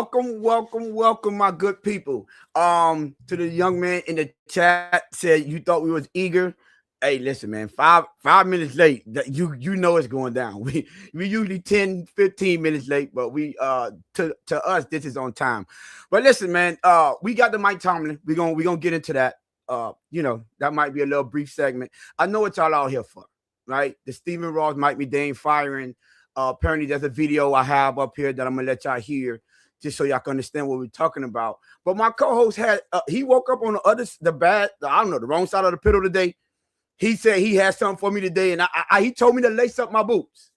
welcome, my good people. To the young man in the chat said you thought we was eager. Hey, listen, man, five minutes late. You know it's going down. We usually 10, 15 minutes late, but we to us this is on time. But listen, man, we got the Mike Tomlin. We're gonna get into that. That might be a little brief segment. I know what y'all out here for, right? The Stephen Ross Mike McDaniel firing. Apparently, there's a video I have up here that I'm gonna let y'all hear, just so y'all can understand what we're talking about. But my co-host had he woke up on the wrong side of the pillow today. He said he had something for me today, and he told me to lace up my boots.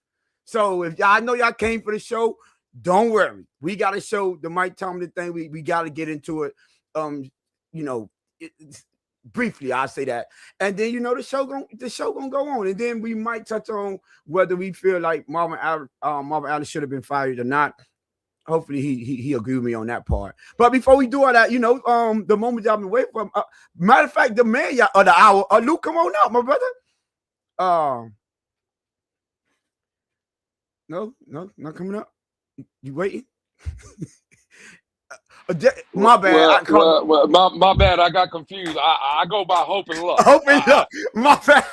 So if y'all know y'all came for the show, don't worry. We got to show the Mike Tomlin thing. We got to get into it. Briefly, I'll say that, and then the show gonna go on, and then we might touch on whether we feel like Marvin Allen should have been fired or not. Hopefully he agree with me on that part. But before we do all that, the moment y'all been waiting for. Matter of fact, the man y'all of the hour, Luke, come on up, my brother. No, not coming up. You waiting? My bad. My bad. I got confused. I go by Hope and Luck. Hope and Luck. My bad.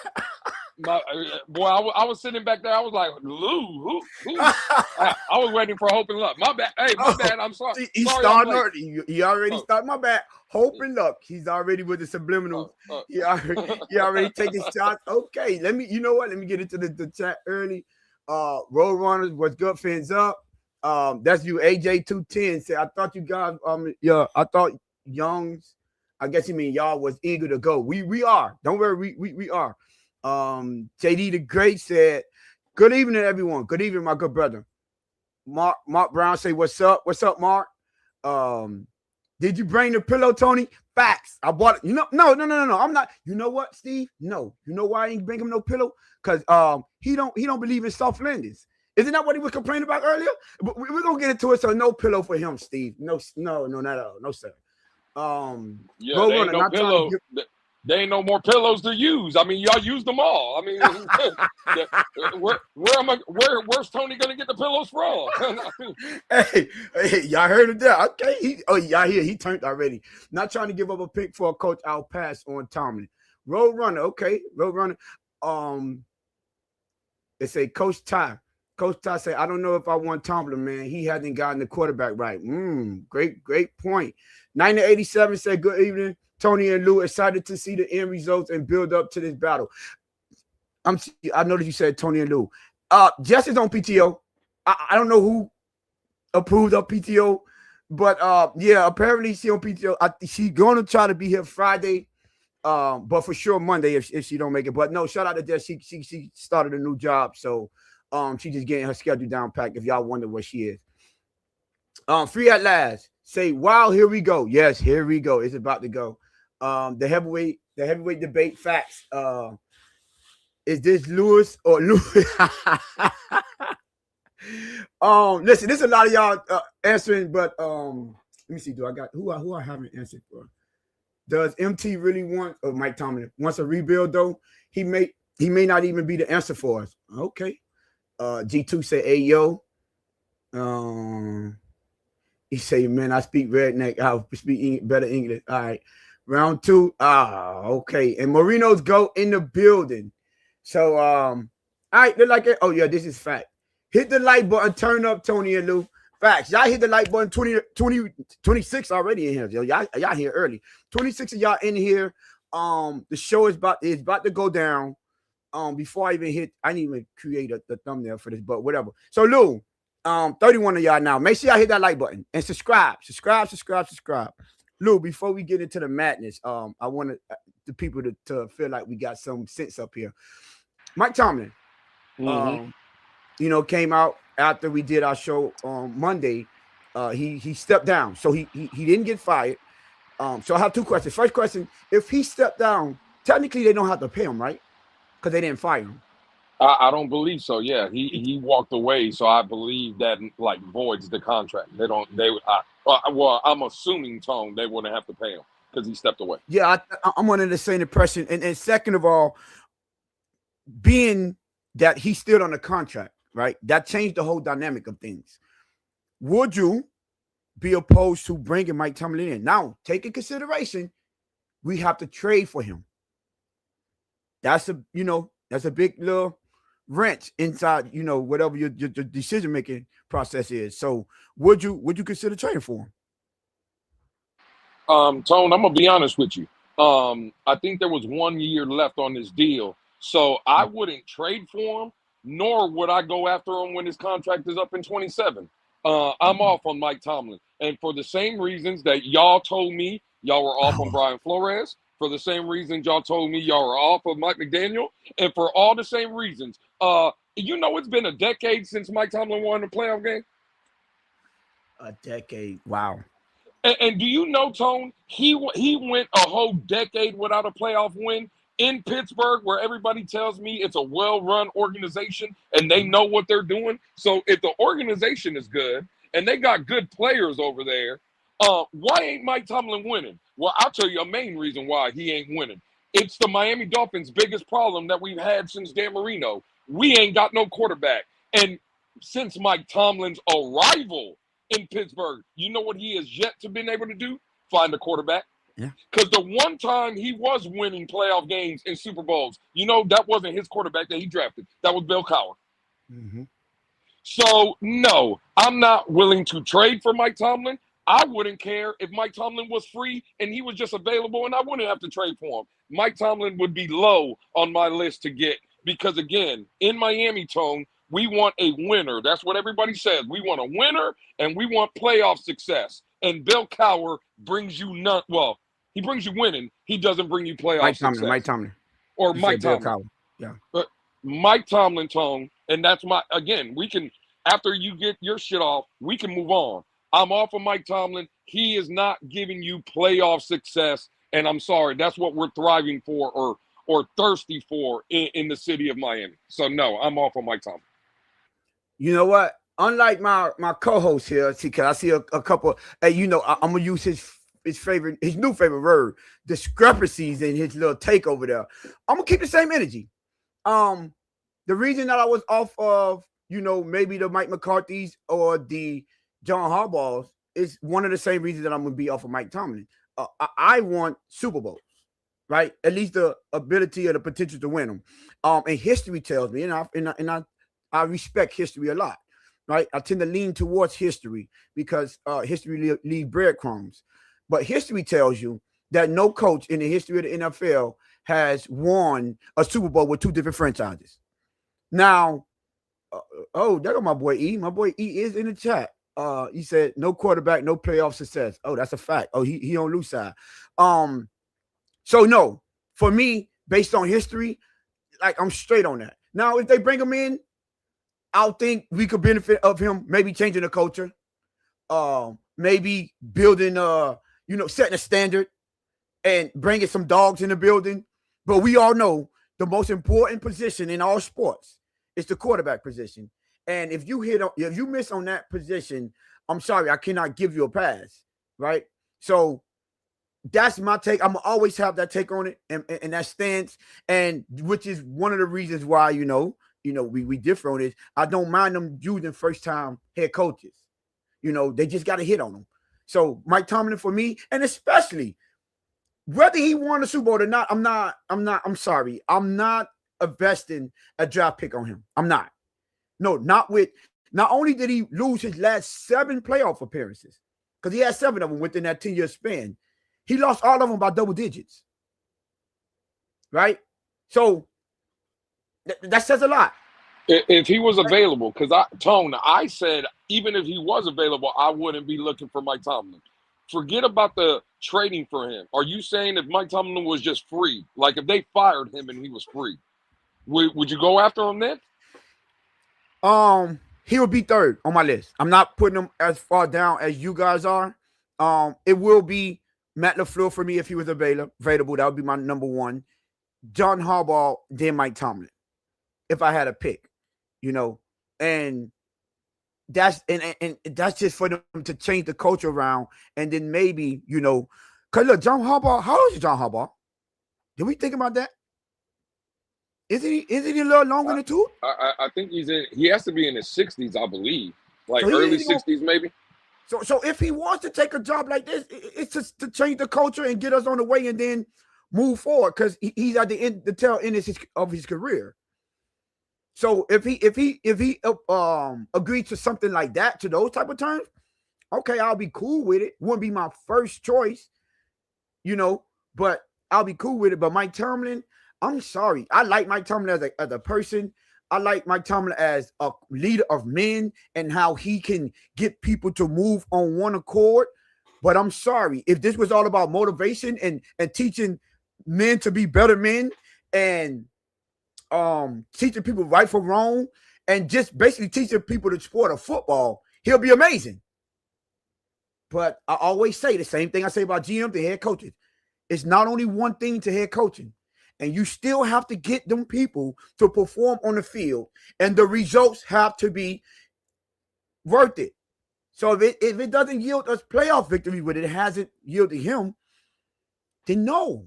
I was sitting back there. I was like, Lou, who? I was waiting for Hope and Luck. My bad. Hey, my bad. I'm sorry. He started already. He already started. My bad. Hope and Luck. He's already with the subliminals. He already taking shots. Okay, let me. You know what? Let me get into the chat early. Road Runners, what's good? Fans up. That's you, AJ210 said. I thought you guys. I thought Youngs. I guess you mean y'all was eager to go. We are. Don't worry. We are. JD the Great said, good evening, everyone. Good evening, my good brother. Mark Brown say, what's up? What's up, Mark? Did you bring the pillow, Tony? Facts. I bought it. No. I'm not. You know what, Steve? No. You know why I ain't bring him no pillow? Because he don't believe in soft landings. Isn't that what he was complaining about earlier? But we're gonna get into it. So no pillow for him, Steve. No, not at all. No, sir. There ain't no pillow. There ain't no more pillows to use. I mean, y'all used them all. I mean, where's Tony gonna get the pillows from? hey, y'all heard of that? Okay, y'all hear he turned already. Not trying to give up a pick for a coach. I'll pass on Tomlin. Roadrunner, okay, Roadrunner. They say Coach Ty. Coach Ty say, I don't know if I want Tomlin, man. He hasn't gotten the quarterback right. Great point. 9087 said, good evening. Tony and Lou, excited to see the end results and build up to this battle. I know that you said Tony and Lou. Jess is on PTO. I don't know who approved of PTO, but apparently she's on PTO. She's going to try to be here Friday, but for sure Monday if she don't make it. But no, shout out to Jess. She started a new job, so she's just getting her schedule down packed. If y'all wonder where she is. Free at last. Say, wow, here we go. Yes, here we go. It's about to go. The heavyweight debate facts. Is this Lewis or Lewis? Listen, there's a lot of y'all answering, but let me see. Do I got who I haven't answered for? Does MT really want Mike Tomlin wants a rebuild though? He may not even be the answer for us. Okay. G2 said, hey yo. He say, man, I speak redneck. I speak better English. All right. Round 2. Okay. And Marino's go in the building. So, all right. Look like it. Oh, yeah, this is fact. Hit the like button. Turn up, Tony and Lou. Facts. Y'all hit the like button. 26 already in here. Yo, y'all here early. 26 of y'all in here. The show is about to go down. Before I even hit, I didn't even create the thumbnail for this, but whatever. So, Lou. 31 of y'all now. Make sure y'all hit that like button and subscribe. Lou, before we get into the madness, I wanted the people to feel like we got some sense up here. Mike Tomlin, came out after we did our show on Monday. He stepped down, so he didn't get fired. So I have 2 questions. First question: if he stepped down, technically they don't have to pay him, right? Because they didn't fire him. I don't believe so. Yeah, he walked away, so I believe that voids the contract. I'm assuming Tone they wouldn't have to pay him because he stepped away. Yeah, I'm under the same impression. And second of all, being that he's still on the contract, right? That changed the whole dynamic of things. Would you be opposed to bringing Mike Tomlin in. Now, take in consideration, we have to trade for him. That's a big little wrench inside, whatever your decision making process is. So, would you consider trading for him? Tone, I'm gonna be honest with you. I think there was 1 year left on this deal, so I wouldn't trade for him, nor would I go after him when his contract is up in 27. I'm off on Mike Tomlin, and for the same reasons that y'all told me y'all were off on Brian Flores, for the same reasons y'all told me y'all were off of Mike McDaniel, and for all the same reasons. It's been a decade since Mike Tomlin won a playoff game. A decade, wow. And do you know, Tone, he went a whole decade without a playoff win in Pittsburgh, where everybody tells me it's a well-run organization and they know what they're doing. So if the organization is good and they got good players over there, why ain't Mike Tomlin winning? Well, I'll tell you a main reason why he ain't winning. It's the Miami Dolphins' biggest problem that we've had since Dan Marino. We ain't got no quarterback. And since Mike Tomlin's arrival in Pittsburgh, you know what he has yet to been able to do? Find a quarterback. Yeah. Because the one time he was winning playoff games in Super Bowls, that wasn't his quarterback that he drafted. That was Bill Cowher. Mm-hmm. So, no, I'm not willing to trade for Mike Tomlin. I wouldn't care if Mike Tomlin was free and he was just available and I wouldn't have to trade for him. Mike Tomlin would be low on my list to get because, again, in Miami, Tone, we want a winner. That's what everybody says. We want a winner and we want playoff success. And Bill Cowher brings you none. Well, he brings you winning. He doesn't bring you playoff success. Mike Tomlin. Or Mike Tomlin. Yeah. But Mike Tomlin, Tone, and that's we can, after you get your shit off, we can move on. I'm off of Mike Tomlin. He is not giving you playoff success. And I'm sorry, that's what we're thriving for or thirsty for in the city of Miami. So, no, I'm off of Mike Tomlin. You know what? Unlike my co-host here, because I see a couple, I'm going to use his new favorite word, discrepancies in his little take over there. I'm going to keep the same energy. The reason that I was off of, maybe the Mike McCarthy's or the John Harbaugh's is one of the same reasons that I'm going to be off of Mike Tomlin. I want Super Bowls, right? At least the ability or the potential to win them. And history tells me, and I respect history a lot, right? I tend to lean towards history because history leaves breadcrumbs. But history tells you that no coach in the history of the NFL has won a Super Bowl with two different franchises. Now, there go my boy E. My boy E is in the chat. He said no quarterback, no playoff success. Oh, that's a fact. Oh, he on loose side. So no, for me, based on history, like I'm straight on that. Now, if they bring him in, I'll think we could benefit of him maybe changing the culture, maybe building, setting a standard and bringing some dogs in the building. But we all know the most important position in all sports is the quarterback position. And if you miss on that position, I'm sorry, I cannot give you a pass, right? So that's my take. I'm gonna always have that take on it and that stance, and which is one of the reasons why we differ on it. I don't mind them using first-time head coaches. They just got to hit on them. So Mike Tomlin for me, and especially whether he won the Super Bowl or not, I'm sorry. I'm not investing a draft pick on him. I'm not. No, not only did he lose his last 7 playoff appearances, because he had 7 of them within that 10-year span, he lost all of them by double digits. Right? So that says a lot. If he was available, because I said even if he was available, I wouldn't be looking for Mike Tomlin. Forget about the trading for him. Are you saying if Mike Tomlin was just free, like if they fired him and he was free, would you go after him then? He would be third on my list. I'm not putting him as far down as you guys are. It will be Matt LaFleur for me if he was available. That would be my number 1. John Harbaugh, then Mike Tomlin. If I had a pick, and that's that's just for them to change the culture around, and then maybe because look, John Harbaugh, how old is John Harbaugh? Did we think about that? Isn't he a little longer than 2? I think he has to be in his 60s, I believe, like so early 60s maybe. So if he wants to take a job like this, it's just to change the culture and get us on the way and then move forward, because he's at the tail end of his career. So if he agrees to something like that, to those type of terms, okay, I'll be cool with it. Wouldn't be my first choice, but I'll be cool with it. But Mike Tomlin, I'm sorry. I like Mike Tomlin as a person. I like Mike Tomlin as a leader of men and how he can get people to move on one accord. But I'm sorry, if this was all about motivation and teaching men to be better men and teaching people right from wrong and just basically teaching people the sport of football, he'll be amazing. But I always say the same thing I say about GM to head coaches. It's not only one thing to head coaching. And you still have to get them people to perform on the field. And the results have to be worth it. So if it doesn't yield us playoff victory, but it hasn't yielded him, then no.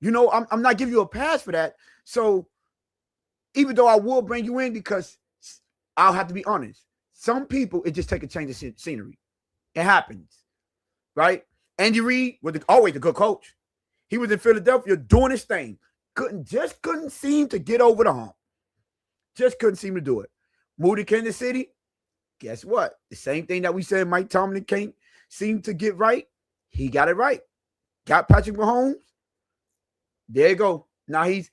I'm not giving you a pass for that. So even though I will bring you in, because I'll have to be honest, some people, it just take a change of scenery. It happens, right? Andy Reid was always a good coach. He was in Philadelphia doing his thing. Couldn't seem to get over the hump. Just couldn't seem to do it. Moved to Kansas City. Guess what? The same thing that we said Mike Tomlin can't seem to get right. He got it right. Got Patrick Mahomes. There you go. Now he's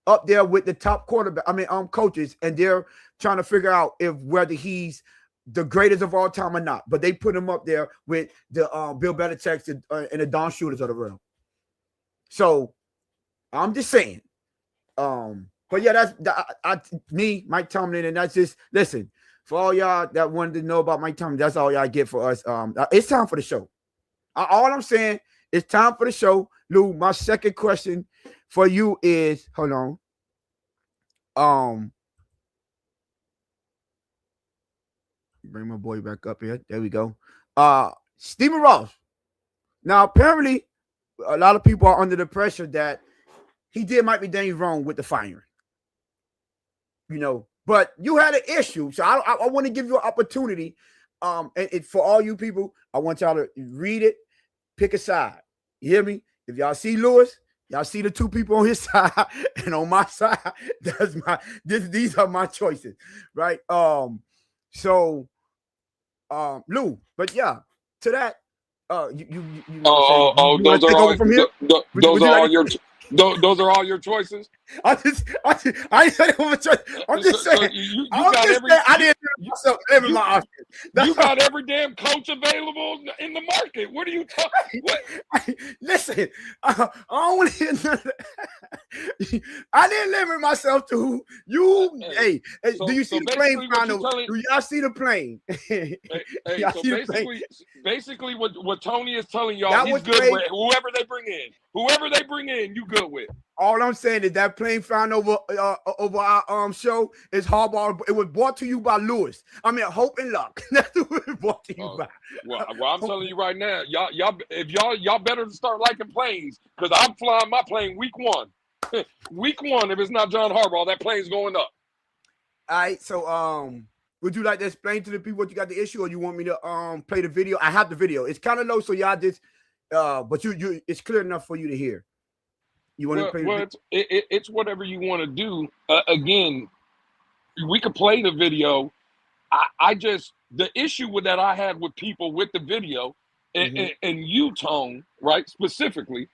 up there with the top coaches, and they're trying to figure out whether he's the greatest of all time or not. But they put him up there with the Bill Belichick and the Don Shooters of the realm. So I'm just saying. But yeah, that's me, Mike Tomlin, and that's just, listen, for all y'all that wanted to know about Mike Tomlin, that's all y'all get for us. It's time for the show. All I'm saying, it's time for the show. Lou, my second question for you is, hold on. Bring my boy back up here. There we go. Stephen Ross. Now, apparently, a lot of people are under the pressure that he did Mike McDaniel wrong with the firing. But you had an issue. So I want to give you an opportunity. And for all you people, I want y'all to read it, pick a side. You hear me? If y'all see Lewis, y'all see the two people on his side, and on my side, these are my choices, right? So, Lou, but yeah, to that, those are all your choices. I ain't saying my choice. I'm just saying. I didn't myself living my option. You got every damn coach available in the market. What are you talking? Listen, I don't want to hear none of that. I didn't limit myself to you. Hey, do you see the plane final? Do y'all see the plane? Basically, what Tony is telling y'all, he's good with whoever they bring in. Whoever they bring in, you good with. All I'm saying is that plane found over our show is hardball. It was brought to you by Lewis. I mean, Hope and Luck. That's what it was brought to you by. Well, I'm telling you right now, y'all better start liking planes, because I'm flying my plane week one. Week one, if it's not John Harbaugh, that plane's going up. All right, so would you like to explain to the people what you got the issue, or you want me to play the video? I have the video. It's kind of low, so y'all just but you it's clear enough for you to hear. You want to play? Well, it's whatever you want to do. Again, we could play the video. I just, the issue with that I had with people with the video, and you, Tone, right, specifically,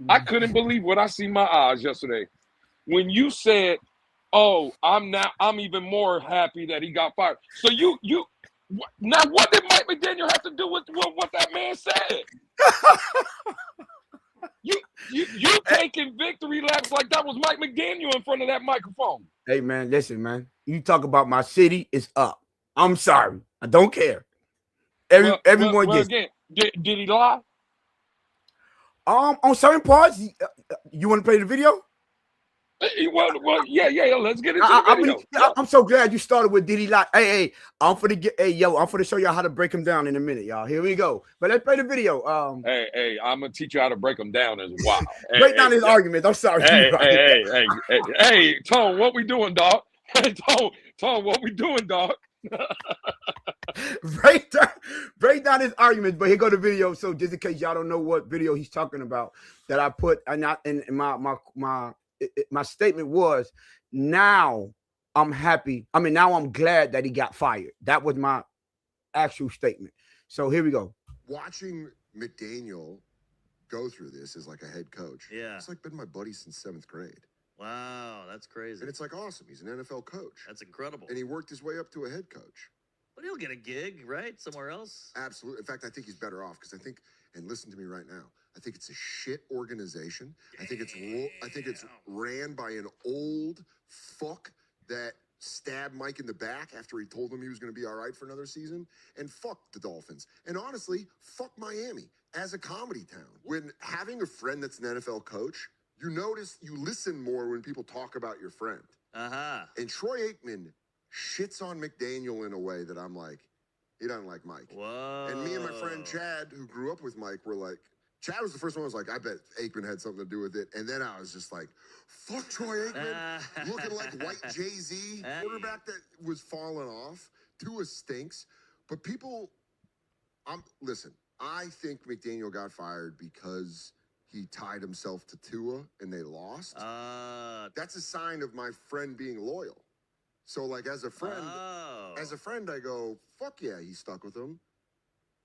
I couldn't believe what I see in my eyes yesterday when you said, "Oh, I'm even more happy that he got fired." So you now, what did Mike McDaniel have to do with what that man said? You taking victory laps like that was Mike McDaniel in front of that microphone. Hey man, listen, man. You talk about my city, it's up. I'm sorry. I don't care. Everyone gets. Again, did he lie? On certain parts, you want to play the video? Well, yeah. Let's get into the video. I'm so glad you started with did he lie. Hey, I'm for to show y'all how to break him down in a minute, y'all. Here we go. But let's play the video. Hey, I'm gonna teach you how to break them down as well. Break down his arguments. I'm sorry. Hey, Tone, what we doing, dog? Hey, Tone, what we doing, dog? break down his arguments. But here go the video. So just in case y'all don't know what video he's talking about, that I put, and my statement was, now I'm happy. I mean, now I'm glad that he got fired. That was my actual statement. So here we go. Watching McDaniel go through this as like a head coach. Yeah. It's like been my buddy since 7th grade. Wow, that's crazy. And it's like awesome. He's an NFL coach. That's incredible. And he worked his way up to a head coach. But he'll get a gig, right? Somewhere else? Absolutely. In fact, I think he's better off because I think, and listen to me right now, I think it's a shit organization. I think it's ran by an old fuck that stabbed Mike in the back after he told him he was going to be all right for another season. And fuck the Dolphins. And honestly, fuck Miami as a comedy town. When having a friend that's an NFL coach, you listen more when people talk about your friend. Uh-huh. And Troy Aikman shits on McDaniel in a way that I'm like, he doesn't like Mike. Whoa. And me and my friend Chad, who grew up with Mike, were like, Chad was the first one who was like, I bet Aikman had something to do with it. And then I was just like, fuck Troy Aikman, looking like white Jay-Z, quarterback that was falling off. Tua stinks. But people, listen, I think McDaniel got fired because he tied himself to Tua and they lost. That's a sign of my friend being loyal. So like as a friend, I go, fuck yeah, he stuck with him.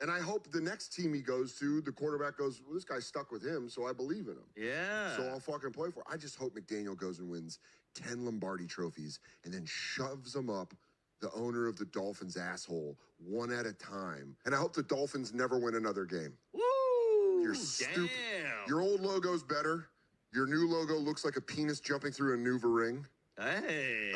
And I hope the next team he goes to, the quarterback goes, well, this guy stuck with him, so I believe in him. Yeah. So I'll fucking play for it. I just hope McDaniel goes and wins 10 Lombardi trophies and then shoves them up the owner of the Dolphins' asshole one at a time. And I hope the Dolphins never win another game. Woo! You're stupid. Damn. Your old logo's better. Your new logo looks like a penis jumping through a Nuva ring. Hey.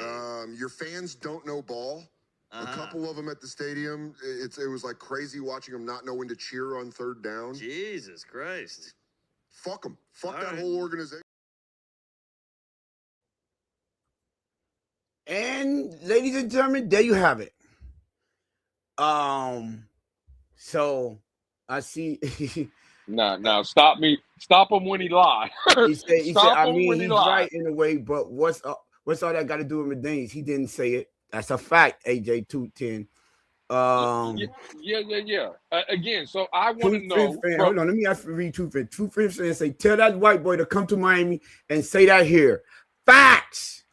Your fans don't know ball. A couple of them at the stadium, it was like crazy watching them not know when to cheer on 3rd down. Jesus Christ. Fuck them. Fuck All that right. whole organization. And ladies and gentlemen, there you have it. So I see. No, stop me. Stop him when he lies. he said, Stop I him mean, when he he's lies. right in a way, but what's all that got to do with McDaniels? He didn't say it. That's a fact, AJ 210. Yeah. Again, so I want to know. Hold on, let me read True Fan. True Fan say, tell that white boy to come to Miami and say that here. Facts.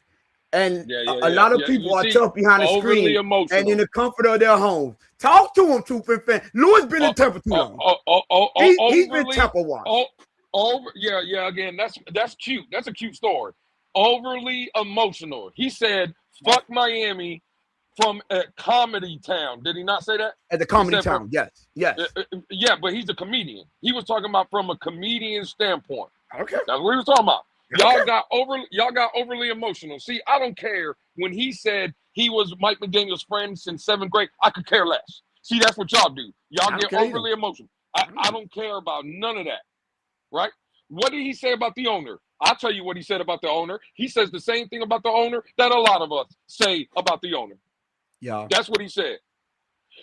And a lot of people are tough behind the screen emotional. and in the comfort of their homes. Talk to him, True Fan. Lewis been in Tampa too long. He's been Tampa watch. Yeah. Again, that's cute. That's a cute story. Overly emotional. He said, "Fuck Miami." From a comedy town. Did he not say that? At the comedy town, yes. Yeah, but he's a comedian. He was talking about from a comedian standpoint. Okay. That's what he was talking about. Y'all got overly emotional. See, I don't care when he said he was Mike McDaniel's friend since 7th grade. I could care less. See, that's what y'all do. Y'all get overly emotional. I don't care about none of that. Right? What did he say about the owner? I'll tell you what he said about the owner. He says the same thing about the owner that a lot of us say about the owner. Yeah. That's what he said.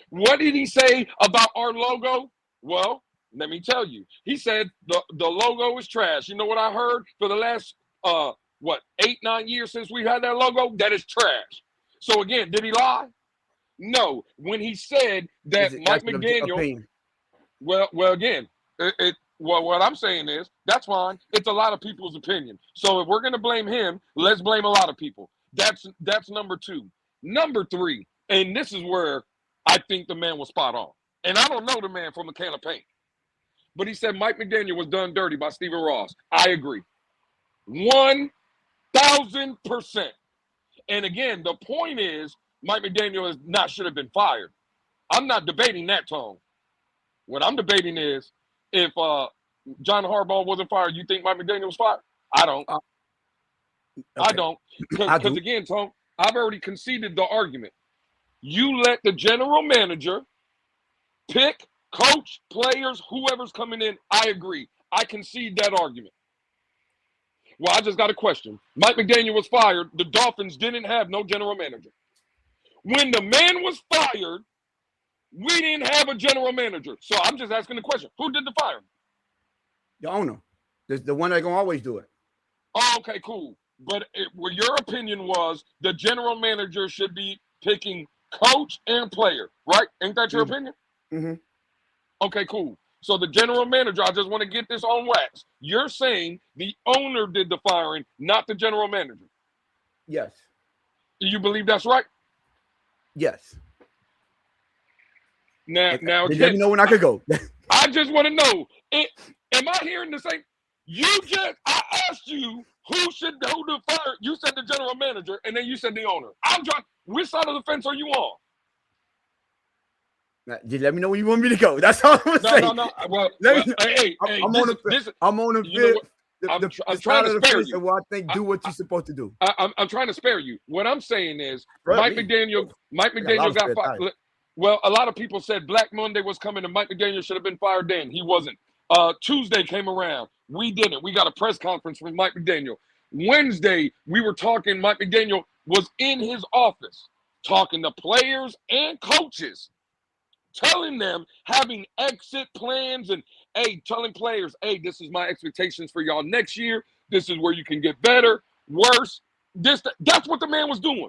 What did he say about our logo? Well, let me tell you. He said the logo is trash. You know what I heard for the last 8-9 years since we had that logo? That is trash. So again, did he lie? No. When he said that Mike McDaniel, well, again, what I'm saying is that's fine. It's a lot of people's opinion. So if we're gonna blame him, let's blame a lot of people. That's number 2. Number 3, and this is where I think the man was spot on. And I don't know the man from a can of paint. But he said Mike McDaniel was done dirty by Stephen Ross. I agree. 1,000%. And again, the point is Mike McDaniel should have been fired. I'm not debating that, Tone. What I'm debating is if John Harbaugh wasn't fired, you think Mike McDaniel was fired? I don't. Okay. I don't. Because again, Tone, I've already conceded the argument. You let the general manager pick, coach, players, whoever's coming in. I agree. I concede that argument. Well, I just got a question. Mike McDaniel was fired. The Dolphins didn't have no general manager. When the man was fired, we didn't have a general manager. So I'm just asking the question. Who did the firing? The owner. The one that's going to always do it. Oh, okay, cool. But your opinion was the general manager should be picking coach and player, right? Ain't that your opinion? Mm-hmm. Okay, cool. So the general manager, I just want to get this on wax. You're saying the owner did the firing, not the general manager. Yes. Do you believe that's right? Yes. Now Let again, me know when I could go. I just want to know, am I hearing the same? I asked you who to fire. You said the general manager, and then you said the owner. I'm trying. Which side of the fence are you on? Just let me know when you want me to go. That's all I'm saying. No. Well, hey, I'm on the field. I'm trying to spare you. Well, I think do what you're supposed to do. I'm trying to spare you. What I'm saying is, Right, Mike McDaniel got fired. Well, a lot of people said Black Monday was coming and Mike McDaniel should have been fired then. He wasn't. Tuesday came around. We didn't. We got a press conference from Mike McDaniel. Wednesday, we were talking. Mike McDaniel was in his office talking to players and coaches, telling them, having exit plans and, hey, telling players, hey, this is my expectations for y'all next year. This is where you can get better, worse. That's what the man was doing.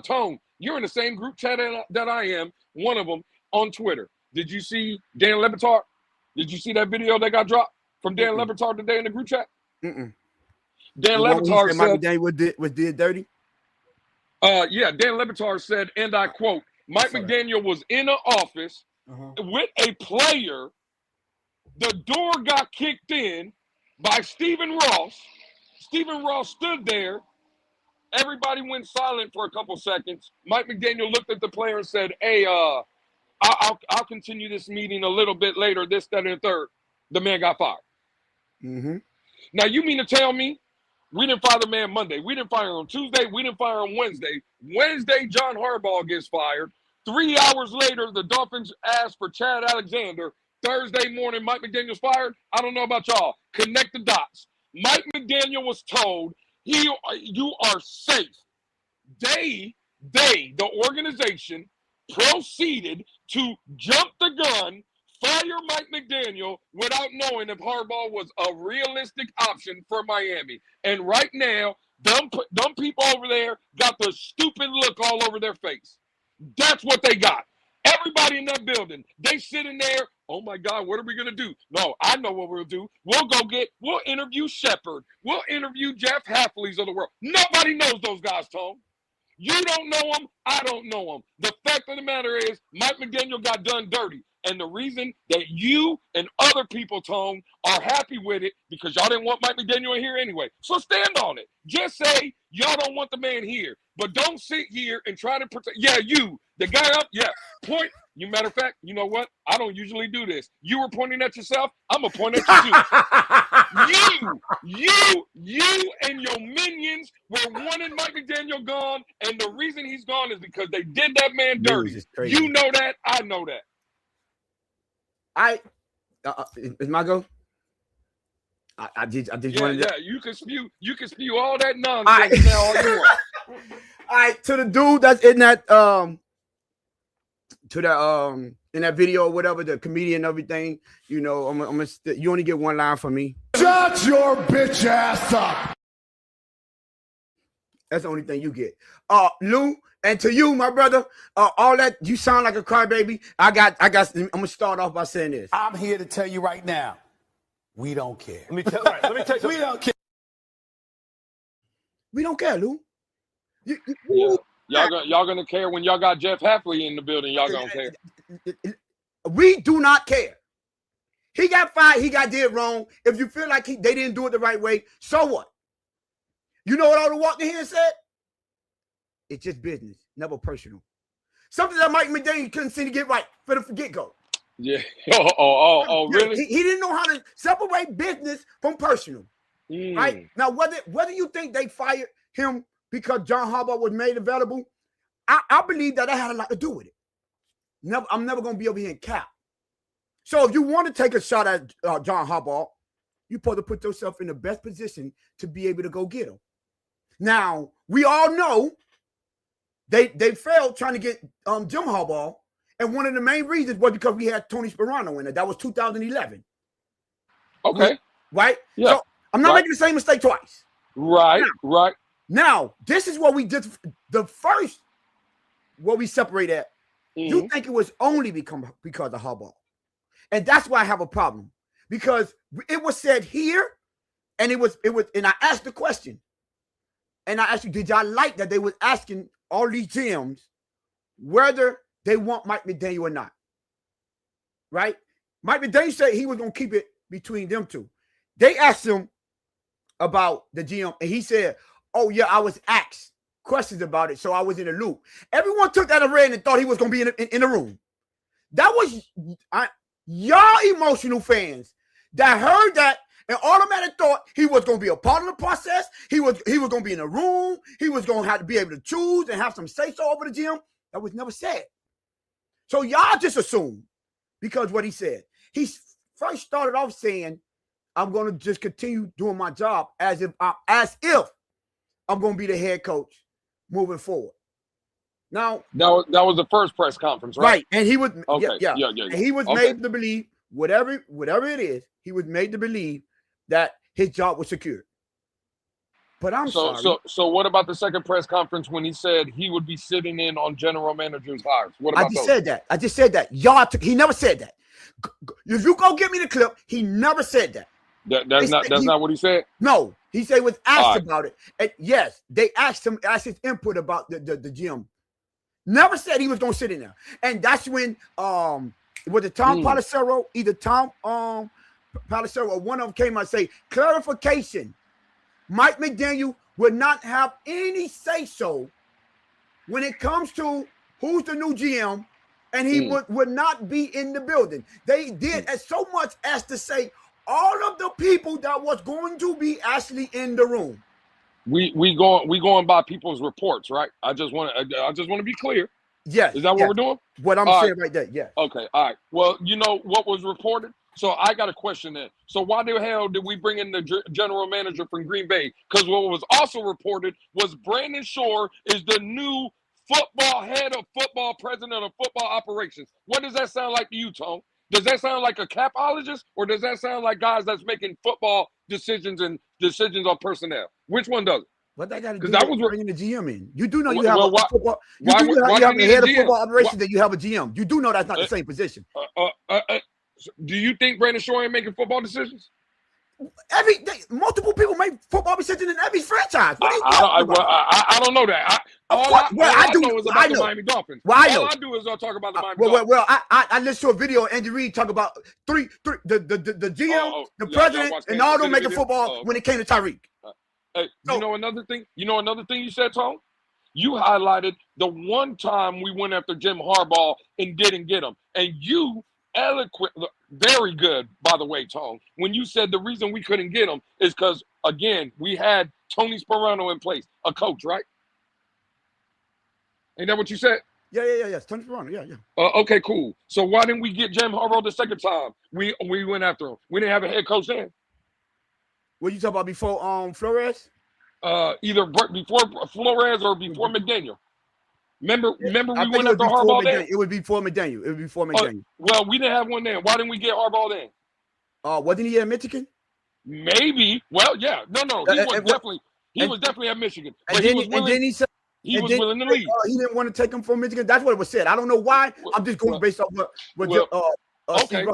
Tone, you're in the same group chat that I am, one of them, on Twitter. Did you see Dan Le Batard? Did you see that video that got dropped from Dan Le Batard today in the group chat? Mm-mm. Dan Le Batard said, McDaniel was did dirty? yeah, Dan Le Batard said, and I quote, Mike McDaniel was in an office with a player. The door got kicked in by Stephen Ross. Stephen Ross stood there. Everybody went silent for a couple seconds. Mike McDaniel looked at the player and said, hey, I'll continue this meeting a little bit later, this, that, and the third. The man got fired. Mm-hmm. Now, you mean to tell me we didn't fire the man Monday? We didn't fire him Tuesday. We didn't fire him Wednesday. Wednesday, John Harbaugh gets fired. 3 hours later, the Dolphins asked for Chad Alexander. Thursday morning, Mike McDaniel's fired. I don't know about y'all. Connect the dots. Mike McDaniel was told, you are safe. The organization, proceeded to jump the gun, fire Mike McDaniel without knowing if Harbaugh was a realistic option for Miami. And right now, dumb people over there got the stupid look all over their face. That's what they got. Everybody in that building, they sitting there, oh my God, what are we going to do? No, I know what we'll do. We'll interview Shepard. We'll interview Jeff Halfleys of the world. Nobody knows those guys, Tom. You don't know them. I don't know them. The fact of the matter is, Mike McDaniel got done dirty. And the reason that you and other people, Tom, are happy with it, because y'all didn't want Mike McDaniel in here anyway. So stand on it. Just say y'all don't want the man here. But don't sit here and try to protect. Yeah, you, the guy up, yeah, point. You matter of fact, you know what? I don't usually do this. You were pointing at yourself. I'm going to point at you. You and your minions were wanting Mike McDaniel gone. And the reason he's gone is because they did that man dirty. You know that. I know that. Is my go? I just wanted to. Yeah, you can spew all that nonsense now all you want. All right, to the dude that's in that in that video or whatever, the comedian and everything, you know, you only get one line from me. Shut your bitch ass up. That's the only thing you get. Lou, and to you, my brother, all that, you sound like a crybaby. I'm gonna start off by saying this. I'm here to tell you right now, we don't care. Let me tell you We don't care. We don't care, Lou. Y'all gonna care when y'all got Jeff Halfley in the building. Y'all gonna care. We do not care. He got fired. He got did wrong. If you feel like they didn't do it the right way, so what? You know what I would have walked in here and said? It's just business, never personal. Something that Mike McDaniel couldn't seem to get right for the get-go. Yeah. Oh, really? He didn't know how to separate business from personal. Right? Now, whether you think they fired him because John Harbaugh was made available, I believe that had a lot to do with it. I'm never going to be over here and cap. So if you want to take a shot at John Harbaugh, you're supposed to put yourself in the best position to be able to go get him. Now, we all know they failed trying to get Jim Harbaugh, and one of the main reasons was because we had Tony Sperano in it. That was 2011. Okay. Right? Yeah. So I'm not making the same mistake twice. Right. Now, this is what we did. The first what we separate at. You think it was only because of Harbaugh. And that's why I have a problem. Because it was said here, and it was, and I asked the question. And I asked you, did y'all like that they was asking all these GMs whether they want Mike McDaniel or not? Right? Mike McDaniel said he was going to keep it between them two. They asked him about the GM, and he said, oh, yeah, I was asked questions about it, so I was in the loop. Everyone took that and read and thought he was going to be in the room. That was y'all emotional fans that heard that and automatically thought he was going to be a part of the process. He was going to be in a room. He was going to have to be able to choose and have some say-so over the GM. That was never said. So y'all just assume because what he said. He first started off saying, I'm going to just continue doing my job as if I'm going to be the head coach moving forward. Now, that was the first press conference, right? Right, and he was yeah. And he was made to believe whatever it is. He was made to believe that his job was secure. But I'm sorry. So what about the second press conference when he said he would be sitting in on general manager's hires? What about I just said that. He never said that. If you go get me the clip, he never said that. That's not what he said? No, he said he was asked about it. And yes, they asked his input about the gym. Never said he was going to sit in there. And that's when was it Tom Pelissero, either Tom Pelissero or one of them came out and say, clarification, Mike McDaniel would not have any say-so when it comes to who's the new GM, and he would not be in the building. They did as so much as to say all of the people that was going to be actually in the room. We going by people's reports, right? I just want to be clear. Yes. Is that what we're doing? What I'm saying right there, yeah. Okay, all right. Well, you know what was reported? So I got a question then. So why the hell did we bring in the general manager from Green Bay? Because what was also reported was Brandon Shore is the new head of football, president of football operations. What does that sound like to you, Tone? Does that sound like a capologist, or does that sound like guys that's making football decisions and decisions on personnel? Which one does it? What that got to do with bringing the GM in? You do know you have a football. You have a head of football operations that you have a GM. You do know that's not the same position. Do you think Brandon Shore ain't making football decisions? Every day, multiple people make football decisions in every franchise. I don't know that. All I know is about the Miami Dolphins. Well, I know. All I do is I'll talk about the Miami Dolphins. Well, I listened to a video of Andy Reid talk about the GM, the president, and all them making football when it came to Tyreek. Hey, you know another thing? You know another thing you said, Tone? You highlighted the one time we went after Jim Harbaugh and didn't get him. And you eloquent, very good, by the way, Tone, when you said the reason we couldn't get him is because, again, we had Tony Sparano in place, a coach, right? Ain't that what you said? Yeah. Tony Sparano, yeah. Okay, cool. So why didn't we get Jim Harbaugh the second time? We went after him. We didn't have a head coach then. What you talking about before Flores? Either before Flores or before McDaniel. Remember we went after Harbaugh then? It would be before McDaniel. Well, we didn't have one then. Why didn't we get Harbaugh then? Wasn't he at Michigan? Maybe. Well, yeah. No. He was definitely at Michigan. But he was willing to leave. He didn't want to take him from Michigan. That's what it was said. I don't know why. I'm just going based off what okay.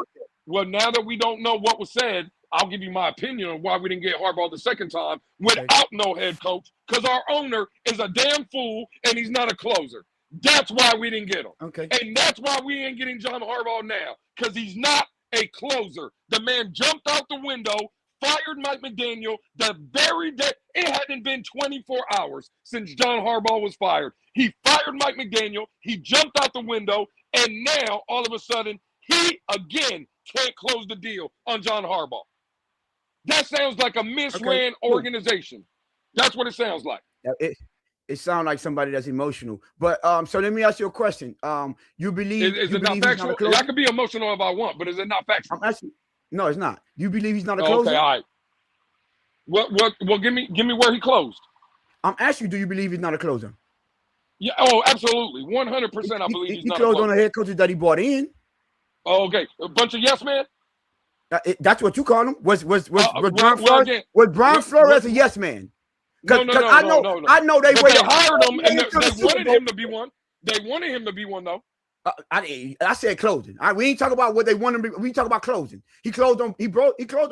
Well, now that we don't know what was said, I'll give you my opinion on why we didn't get Harbaugh the second time without no head coach, because our owner is a damn fool and he's not a closer. That's why we didn't get him. Okay. And that's why we ain't getting John Harbaugh now, because he's not a closer. The man jumped out the window, fired Mike McDaniel the very day. It hadn't been 24 hours since John Harbaugh was fired. He fired Mike McDaniel. He jumped out the window. And now, all of a sudden, he, again, can't close the deal on John Harbaugh. That sounds like a misran organization. That's what it sounds like. It sounds like somebody that's emotional. But so let me ask you a question. You believe is it not factual? I could be emotional if I want, but is it not factual? No, it's not. You believe he's not a closer? Okay, all right. Well, give me where he closed. I'm asking you, do you believe he's not a closer? Yeah, absolutely. 100% I believe he's not a closer. He closed on the head coaches that he brought in. Oh, okay. A bunch of yes men? That's what you call him. Was Brian Flores a yes man? No. I know they hired him and they wanted him to be one. They wanted him to be one though. I said closing. We ain't talking about what they want him to be. We talk about closing. He closed on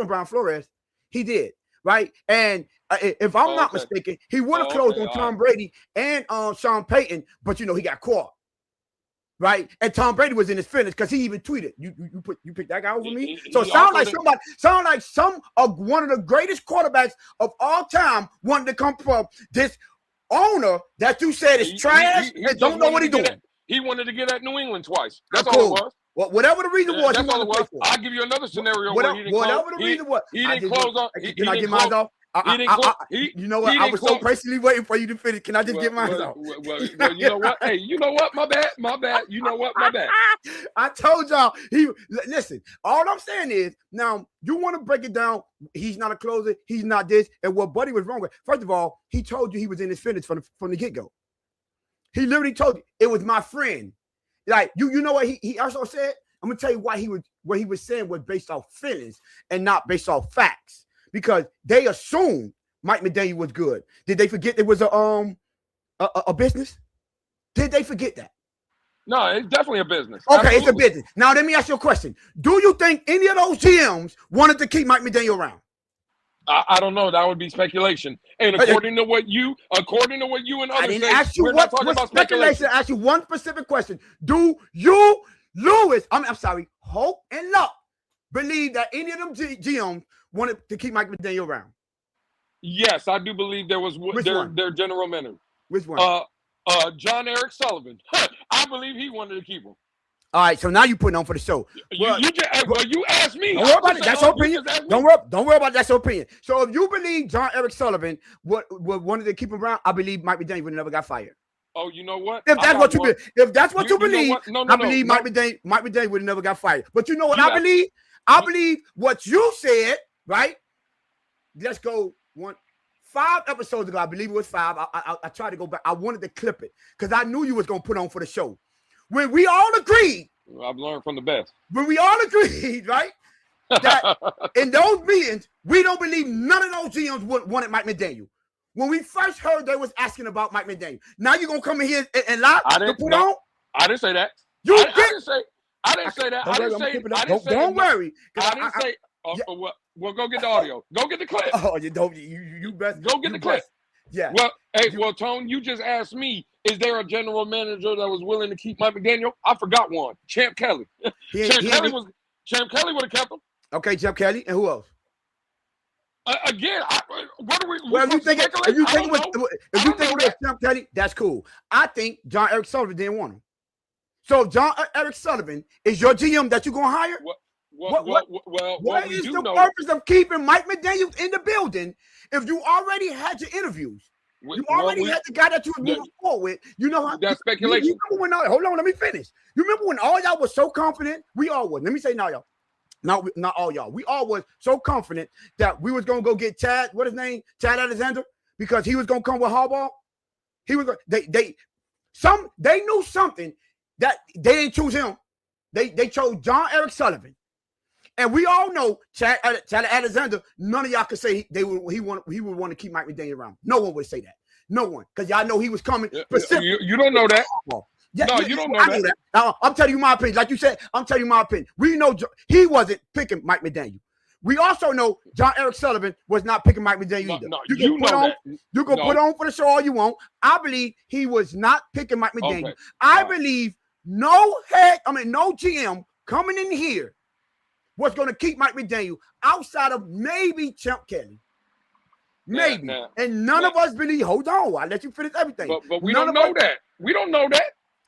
Brian Flores. He did, right? And if I'm not mistaken, he would have closed on Tom Brady and Sean Payton, but he got caught. Right, and Tom Brady was in his finish because he even tweeted, "You picked that guy over me." So it sound like one of the greatest quarterbacks of all time wanted to come from this owner that you said is trash and don't know what he's doing. He wanted to get at New England twice. That's all it was. Well, whatever the reason was, that's all it was. I'll give you another scenario where he didn't close. Whatever the reason was, he didn't close on. Can I get mine off? You know what? I was so patiently waiting for you to finish. Can I just get mine off? Well, you know what? Hey, you know what? My bad. You know what? My bad. I told y'all. Listen. All I'm saying is, now you want to break it down. He's not a closer. He's not this. And what Buddy was wrong with. First of all, he told you he was in his finish from the get go. He literally told you it was my friend. Like you know what he also said. I'm gonna tell you why what he was saying was based off feelings and not based off facts. Because they assumed Mike McDaniel was good. Did they forget there was a business? Did they forget that? No, it's definitely a business. Okay, Absolutely. It's a business. Now let me ask you a question. Do you think any of those GMs wanted to keep Mike McDaniel around? I don't know. That would be speculation. And according to what you and others I didn't say, ask you we're not talking about speculation. I asked you one specific question. Do you, Lewis, I'm sorry, Hope and Luck, believe that any of them GMs wanted to keep Mike McDaniel around? Yes, I do believe there was their general manager. Which one? John Eric Sullivan. I believe he wanted to keep him. All right, so now you're putting on for the show. You asked me. Don't worry about it. That's your opinion. Don't worry about it. That's your opinion. So if you believe John Eric Sullivan would wanted to keep him around, I believe Mike McDaniel would never got fired. Oh, you know what? If that's what you believe, I believe Mike McDaniel would have never got fired. But you know what I believe? I believe what you said, right? Let's go 5 episodes ago. I believe it was 5. I tried to go back. I wanted to clip it because I knew you was going to put on for the show. When we all agreed. I've learned from the best. When we all agreed, right? That in those meetings, we don't believe none of those GMs wanted Mike McDaniel. When we first heard they was asking about Mike McDaniel. Now you're going to come in here and lie to put on? I didn't say that. I didn't say that. Don't worry. I didn't say. Well, go get the audio. Go get the clip. Oh, you don't. You best go get the clip. Yeah. Well, Tone, you just asked me, is there a general manager that was willing to keep Mike McDaniel? I forgot one. Champ Kelly. Champ Kelly would have kept him. Okay, Champ Kelly, and who else? Again, what are we? Well, if you think it was Champ Kelly, that's cool. I think John Eric Sullivan didn't want him. So John Eric Sullivan is your GM that you're gonna hire? What is the purpose of keeping Mike McDaniel in the building if you already had your interviews? You already had the guy that you was moving forward with. You know how that's speculation. You remember when hold on, let me finish. You remember when all y'all was so confident? We all was. Let me say now, y'all. No, not all y'all. We all was so confident that we was gonna go get Chad. What his name? Chad Alexander, because he was gonna come with Harbaugh. He was. They knew something that they didn't choose him. They chose John Eric Sullivan. And we all know Chad Alexander, none of y'all could say he would want to keep Mike McDaniel around. No one would say that. No one. Because y'all know he was coming. You don't know that. Yeah, no, you don't know that. Now, I'm telling you my opinion. Like you said, I'm telling you my opinion. We know he wasn't picking Mike McDaniel. We also know John Eric Sullivan was not picking Mike McDaniel either. No, you can put on for the show all you want. I believe he was not picking Mike McDaniel. Okay. I believe no GM coming in here was going to keep Mike McDaniel outside of maybe Champ Kelly. Maybe. And none of us believe, hold on, I'll let you finish everything. But we don't know that. We don't know that.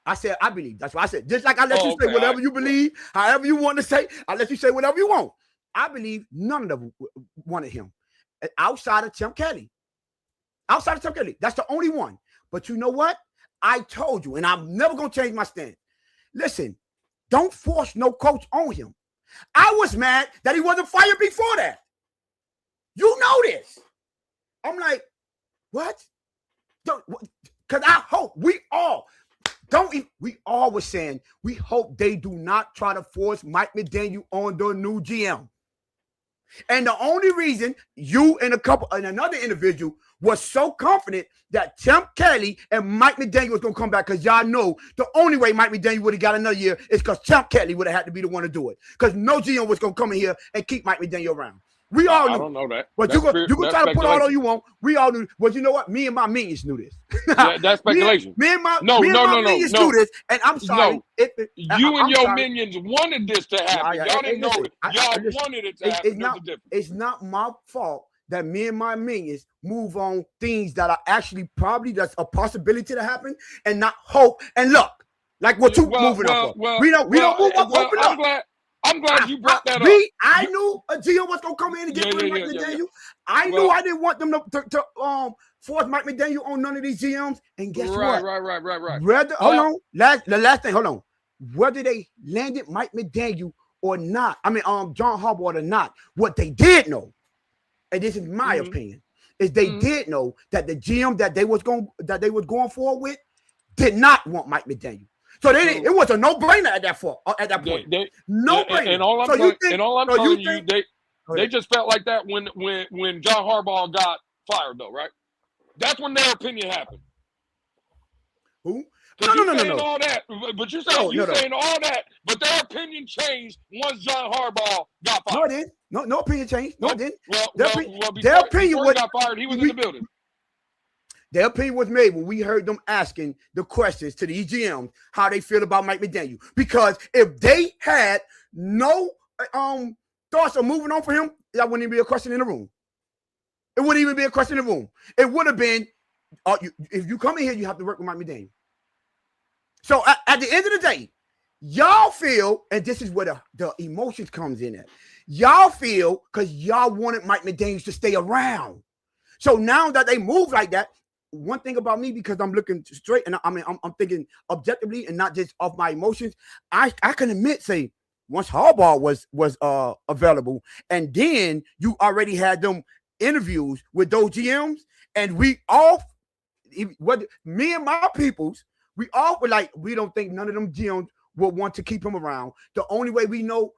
I said, I believe. That's why I said, just like I let you say whatever you believe, however you want to say, I let you say whatever you want. I believe none of them wanted him outside of Champ Kelly. Outside of Champ Kelly. That's the only one. But you know what? I told you, and I'm never going to change my stand. Listen, don't force no coach on him. I was mad that he wasn't fired before that. You know this. I'm like, what? Because I hope we all was saying we hope they do not try to force Mike McDaniel on the new GM. And the only reason you and another individual was so confident that Tim Kelly and Mike McDaniel was going to come back, because y'all know the only way Mike McDaniel would have got another year is because Tim Kelly would have had to be the one to do it, because no GM was going to come in here and keep Mike McDaniel around. We all knew. I don't know that. But you can try to put all you want. We all knew. But you know what? Me and my minions knew this. That's speculation. Me and my minions knew this. And I'm sorry. You and your minions wanted this to happen. Y'all didn't know it. Y'all wanted it to happen. It's not my fault that me and my minions move on things that are actually probably that's a possibility to happen, and not hope and luck. Like what you moving up for. We don't move up hope and luck. I'm glad you brought that up. I knew a GM was gonna come in and get rid of Mike McDaniel. I knew I didn't want them to force Mike McDaniel on none of these GMs. And guess what? Right. Hold on. The last thing. Hold on. Whether they landed Mike McDaniel or not, John Harbaugh or not, what they did know, and this is my opinion, is they did know that the GM that they was going forward with did not want Mike McDaniel. So it was a no-brainer at that point. No-brainer. And all I'm telling you, they just felt like that when John Harbaugh got fired, though, right? That's when their opinion happened. Who? No. All that, but you're saying all that, but their opinion changed once John Harbaugh got fired. No, it didn't. No opinion changed. No, it didn't. Their opinion before he got fired, he was in the building. Their opinion was made when we heard them asking the questions to the EGMs how they feel about Mike McDaniel. Because if they had no thoughts of moving on for him, that wouldn't even be a question in the room. It wouldn't even be a question in the room. It would have been, if you come in here, you have to work with Mike McDaniel. So at the end of the day, y'all feel, and this is where the emotions comes in at. Y'all feel because y'all wanted Mike McDaniel to stay around. So now that they move like that, one thing about me, because I'm looking straight, and I'm thinking objectively and not just off my emotions, I can admit, say, once Harbaugh was available, and then you already had them interviews with those GMs, and me and my peoples, we all were like, we don't think none of them GMs will want to keep him around. The only way we know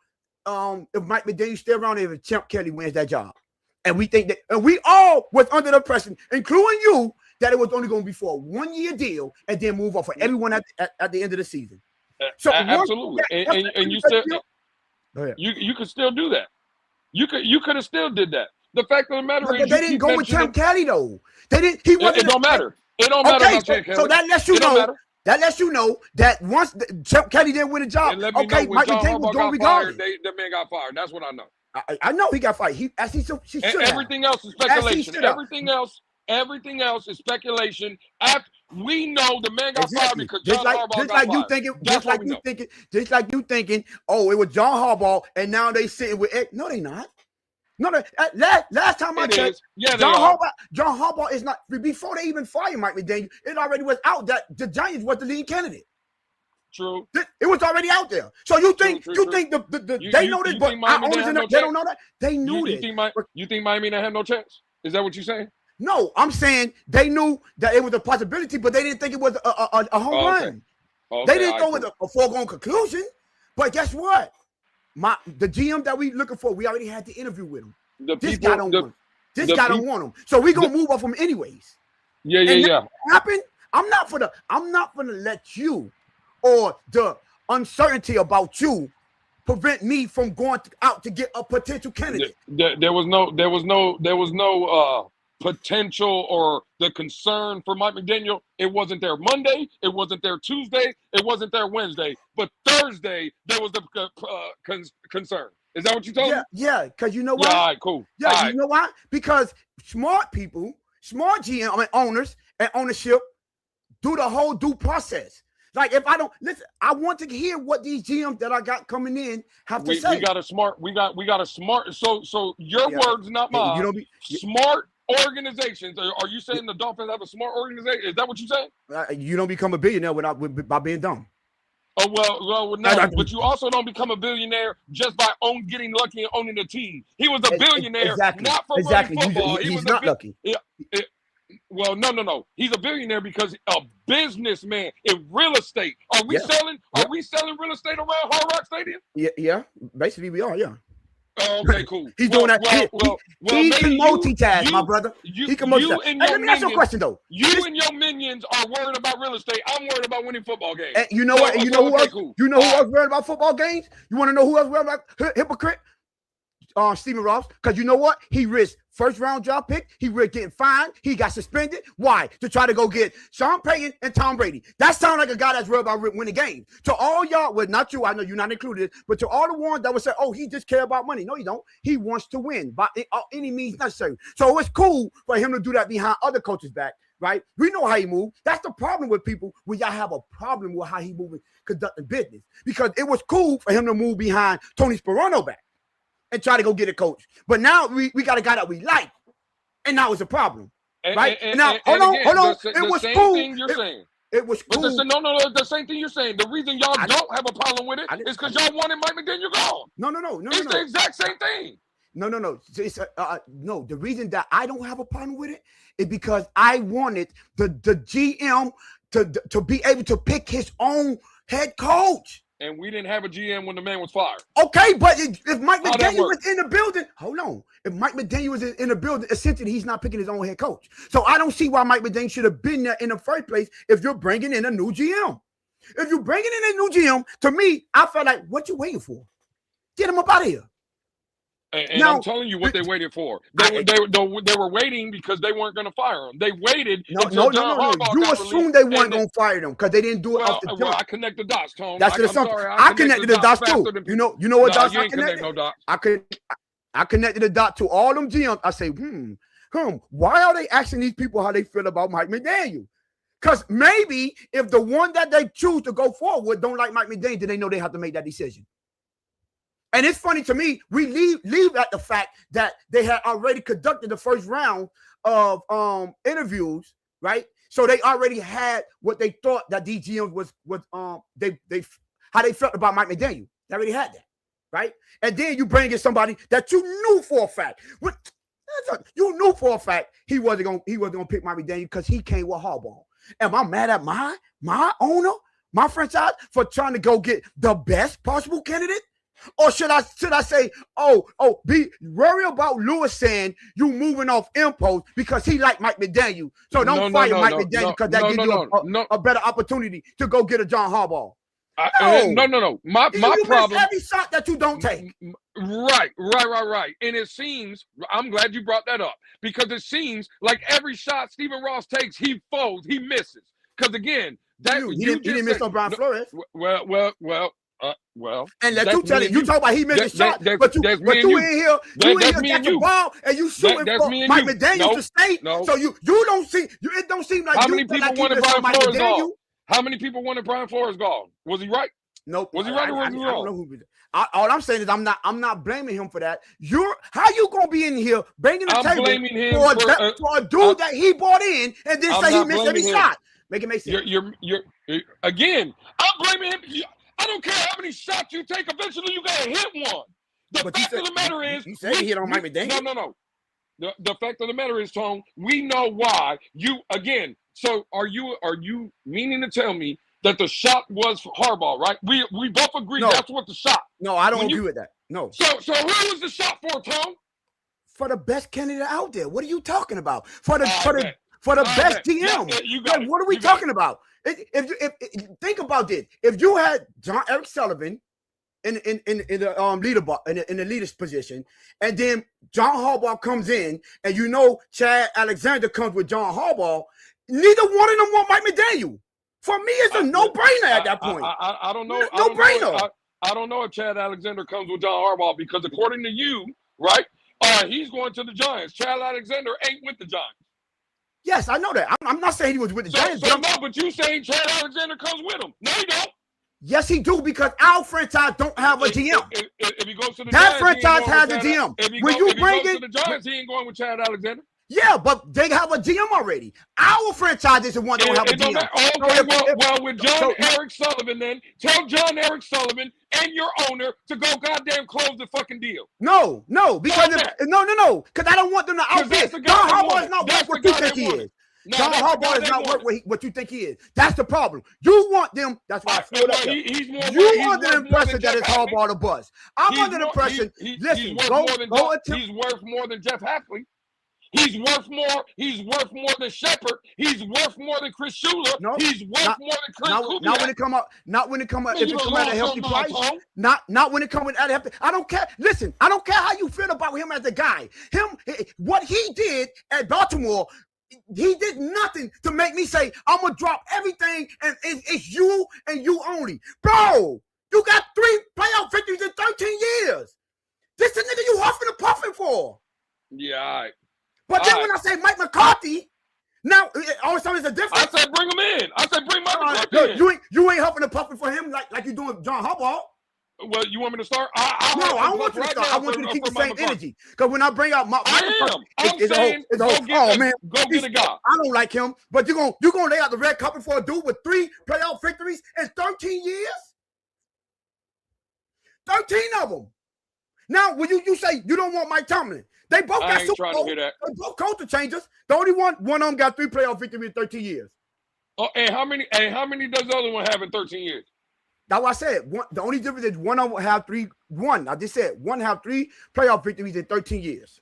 if Mike McDaniel stay around is if Champ Kelly wins that job. And we think that, and we all was under the impression, including you, that it was only going to be for a 1-year deal and then move on for everyone at the end of the season. So absolutely, and you still, you could still do that. You could have still did that. The fact of the matter is, they didn't go with Champ Kelly though. They didn't. He wasn't. It don't matter. It don't matter about Champ Kelly. So that lets you know. That lets you know that once Champ Kelly didn't win a job, okay, Mike McDaniel was going regardless. The man got fired. That's what I know. I know he got fired. Everything else is speculation. Everything else is speculation. We know the man got fired because John Harbaugh got fired. Just like you thinking, oh, it was John Harbaugh, and now they sitting with Ed. No, they not. No, last time I checked, John Harbaugh is not. Before they even fired Mike McDaniel, it already was out that the Giants was the lead candidate. True. It was already out there. So you think they know this, but our owners they don't know that? They knew this. You think Miami didn't have no chance? Is that what you're saying? No, I'm saying they knew that it was a possibility, but they didn't think it was a home run. Okay, they didn't go with a foregone conclusion. But guess what? The GM that we looking for, we already had the interview with him. This guy don't want him. So we gonna move off him anyways. Yeah. Happen? I'm not gonna let you or the uncertainty about you prevent me from going out to get a potential candidate. There was no potential or the concern for Mike McDaniel. It wasn't there Monday. It wasn't there Tuesday. It wasn't there Wednesday. But Thursday, there was the concern. Is that what you told me? Yeah, because you know why? Yeah, all right, cool. Yeah, you know why? Because smart people, smart GM, owners and ownership do the whole due process. Like if I don't listen, I want to hear what these GMs that I got coming in have to say. We got a smart. So your words, not mine. Smart organizations. Are you saying the Dolphins have a smart organization? Is that what you're saying? You don't become a billionaire by being dumb. Oh well, no. But you also don't become a billionaire just by getting lucky and owning a team. He was a billionaire, not for running football. He's not lucky. Well, no. He's a billionaire because a businessman in real estate. Are we selling real estate around Hard Rock Stadium? Yeah. Basically, we are. Yeah. Okay, cool. He's doing that. He can multitask, my brother. He can multitask. Hey, let me ask you a question, though. You and your minions are worried about real estate. I'm worried about winning football games. And you know what? And you know who else? Cool. You know who else worried about football games? You want to know who else worried about hypocrite? Stephen Ross, because you know what? He risked first-round draft pick. He risked getting fined. He got suspended. Why? To try to go get Sean Payton and Tom Brady. That sounds like a guy that's worried about winning games. To all y'all, well, not you, I know you're not included, but to all the ones that would say, oh, he just care about money. No, he don't. He wants to win by any means necessary. So it's cool for him to do that behind other coaches' back, right? We know how he moves. That's the problem with people when y'all have a problem with how he moving, conducting business. Because it was cool for him to move behind Tony Sparano back and try to go get a coach. But now we got a guy that we like. And now it's a problem. Right? And now, hold on. It was cool. It was cool. But the same thing you're saying. The reason y'all don't have a problem with it is because y'all wanted Mike McDaniel gone. No. It's the exact same thing. No. It's, no, the reason that I don't have a problem with it is because I wanted the GM to be able to pick his own head coach. And we didn't have a GM when the man was fired. Okay, but if Mike McDaniel was in the building, hold on. If Mike McDaniel was in the building, essentially he's not picking his own head coach. So I don't see why Mike McDaniel should have been there in the first place if you're bringing in a new GM. If you're bringing in a new GM, to me, I felt like, what you waiting for? Get him up out of here. And now, I'm telling you what they waited for. They were waiting because they weren't going to fire him. They waited until John Harbaugh You assumed they weren't going to fire them because they didn't do it off the jump. Well, I connect the dots, Tom. That's just something. I connected the dots too. You know what dots I connected? No dots. I connected the dot to all them GMs. I say, why are they asking these people how they feel about Mike McDaniel? Because maybe if the one that they choose to go forward don't like Mike McDaniel, then they know they have to make that decision. And it's funny to me, we leave at the fact that they had already conducted the first round of interviews, right? So they already had what they thought that these GMs was how they felt about Mike McDaniel. They already had that, right? And then you bring in somebody that you knew for a fact. You knew for a fact he wasn't gonna pick Mike McDaniel because he came with Harbaugh. Am I mad at my owner, my franchise, for trying to go get the best possible candidate? Or should I say, be worry about Lewis saying you moving off impulse because he like Mike McDaniel. So don't fire Mike McDaniel because that gives you a better opportunity to go get a John Harbaugh. No. My problem. Every shot that you don't take. Right. And it seems, I'm glad you brought that up because it seems like every shot Stephen Ross takes, he folds, he misses. Because again, he didn't miss on Brian Flores. Well, and let you tell it. You talk about he missed a shot, but you in here, you got the ball, and you shooting for Mike McDaniel to stay. So you don't see. It don't seem like how many people wanted Brian Flores gone? How many people wanted Brian Flores gone? Was he right? Nope. Was he right or was he wrong? I don't know who. All I'm saying is I'm not blaming him for that. How you gonna be in here banging the table for a dude that he brought in and then say he missed every shot? Make it make sense. You're again. I'm blaming him. I don't care how many shots you take. Eventually, you gotta hit one. The fact of the matter is, you said he hit on Mike McDaniel. No. The fact of the matter is, Tone, we know why. So are you meaning to tell me that the shot was Harbaugh, right? We both agree that's what the shot. No, I don't agree with that. No. So who was the shot for, Tone? For the best candidate out there. What are you talking about? For the best GM. What are we talking about? If think about this, if you had Eric Sullivan in the leader's position, and then John Harbaugh comes in, and Chad Alexander comes with John Harbaugh, neither one of them want Mike McDaniel. For me, it's a no-brainer at that point. I don't know. No-brainer. I don't know if Chad Alexander comes with John Harbaugh because according to you, right, he's going to the Giants. Chad Alexander ain't with the Giants. Yes, I know that. I'm not saying he was with the Giants. But you saying Chad Alexander comes with him. No, he don't. Yes, he do, because our franchise don't have a GM. If he goes to the Giants, franchise has a GM. If he goes to the Giants, he ain't going with Chad Alexander. Yeah, but they have a GM already. Our franchise is the one that don't have a GM. Well, with Eric Sullivan, then tell John Eric Sullivan and your owner to go goddamn close the fucking deal. No, because because I don't want them to outbid. John Harbaugh is not what you think he is. John Harbaugh is not what you think he is. That's the problem. You want them. That's why I feel that. You under the impression that it's Harbaugh the buzz. I'm under the impression. Listen, he's worth more than Jeff Hafley. He's worth more. He's worth more than Shepard. He's worth more than Chris Shula. No, he's worth more than Chris Kubiak. Not when it come out. Not when it come out. If it come at a healthy price. Not when it come at a healthy. I don't care. Listen, I don't care how you feel about him as a guy. What he did at Baltimore, he did nothing to make me say I'm gonna drop everything and it's you and you only, bro. You got 3 playoff victories in 13 years. This the nigga you huffing and puffing for. Yeah, all right. But then when I say Mike McCarthy, now all of a sudden it's a difference. I said bring him in. I said bring Mike McCarthy in. You ain't huffing and puffing for him like you doing John Harbaugh. Well, you want me to start? I don't want you to start. I want you to keep the same energy. Because when I bring out my it's go get a guy. I don't like him. But you're gonna lay out the red carpet for a dude with 3 playoff victories in 13 years? 13 of them. Now, when you say you don't want Mike Tomlin, they both got Super Bowl. They both culture changers. The only one of them got 3 playoff victories in 13 years. Oh, and how many does the other one have in 13 years? That's what I said. The only difference is one of them have 3. I just said one have 3 playoff victories in 13 years.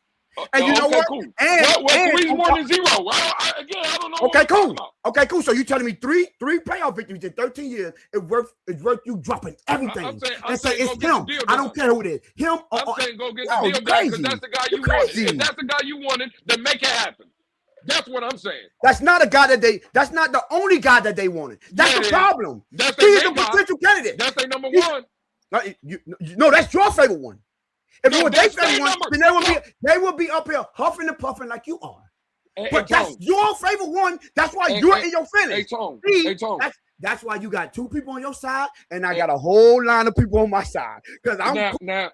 And you know what? Cool. And 3 is more than 0. I don't know. Okay, cool. Okay, cool. So you telling me three playoff victories in 13 years is worth you dropping everything and say it's him. I don't care who it is. Him or I'm saying go get the deal done because that's the guy you wanted. If that's the guy you wanted, then make it happen. That's what I'm saying. That's not a guy that's not the only guy that they wanted. That's the problem. He's a potential candidate. That's their number one. No, that's your favorite one. If it was their favorite one, then they would be up here huffing and puffing like you are. But that's your favorite one. That's why you're in your feelings. Hey, Tone. That's why you got 2 people on your side, and I got a whole line of people on my side. Because I'm now,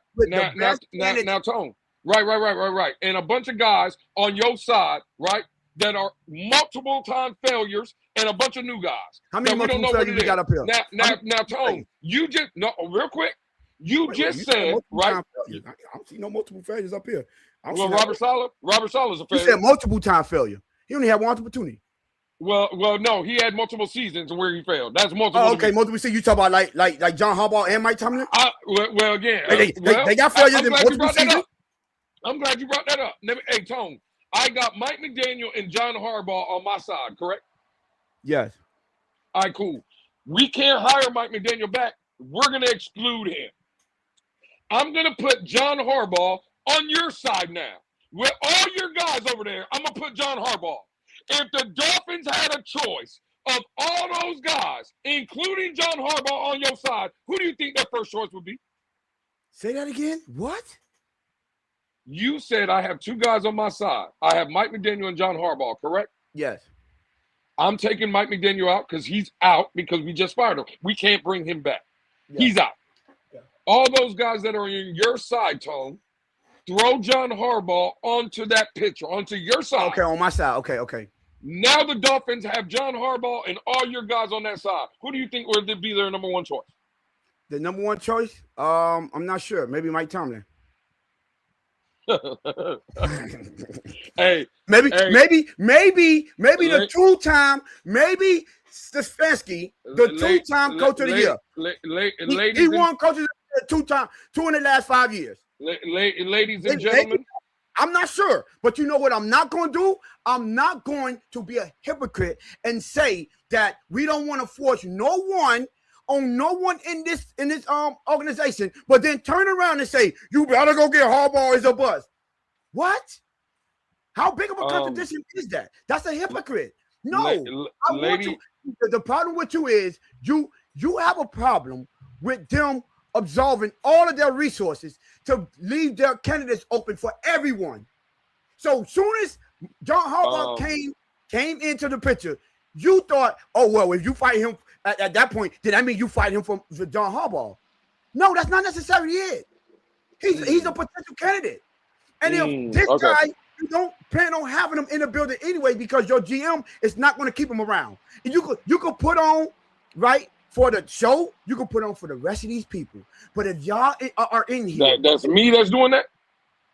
Tone. Right. And a bunch of guys on your side, right, that are multiple time failures and a bunch of new guys. How many multiple failures you got up here? Now, Tone, you just real quick. You just said, right? I don't see no multiple failures up here. Well, Robert Saleh is a failure. You said multiple time failure. He only had one opportunity. Well, no, he had multiple seasons where he failed. That's multiple. Oh, okay, multiple seasons. You talk about like John Harbaugh and Mike Tomlin? Well, again, they got failures in multiple seasons. I'm glad you brought that up. Hey, Tone, I got Mike McDaniel and John Harbaugh on my side, correct? Yes. All right, cool. We can't hire Mike McDaniel back. We're going to exclude him. I'm going to put John Harbaugh on your side now. With all your guys over there, I'm going to put John Harbaugh. If the Dolphins had a choice of all those guys, including John Harbaugh on your side, who do you think their first choice would be? Say that again? What? You said I have 2 guys on my side. I have Mike McDaniel and John Harbaugh, correct? Yes. I'm taking Mike McDaniel out because he's out because we just fired him. We can't bring him back. Yeah. He's out. Yeah. All those guys that are on your side, Tone, throw John Harbaugh onto that picture, onto your side. Okay, on my side. Okay. Now the Dolphins have John Harbaugh and all your guys on that side. Who do you think would be their number 1 choice? The number 1 choice? I'm not sure. Maybe Mike Tomlin. Maybe the 2-time, maybe Stefanski, the 2-time coach of the year. He won coaches 2 times, 2 in the last 5 years. Ladies and gentlemen, I'm not sure, but you know what I'm not going to do? I'm not going to be a hypocrite and say that we don't want to force no one in this organization, but then turn around and say you better go get Harbaugh as a buzz. What? How big of a contradiction is that? That's a hypocrite. No, the problem with you is you have a problem with them absolving all of their resources to leave their candidates open for everyone. So soon as John Harbaugh came into the picture, you thought, oh well, if you fight him at that point, then that means you fight him for John Harbaugh. No, that's not necessarily it. He's a potential candidate. And if this guy, you don't plan on having him in the building anyway because your GM is not going to keep him around. And you could put on, right, for the show, you can put on for the rest of these people. But if y'all are in here. That's me that's doing that?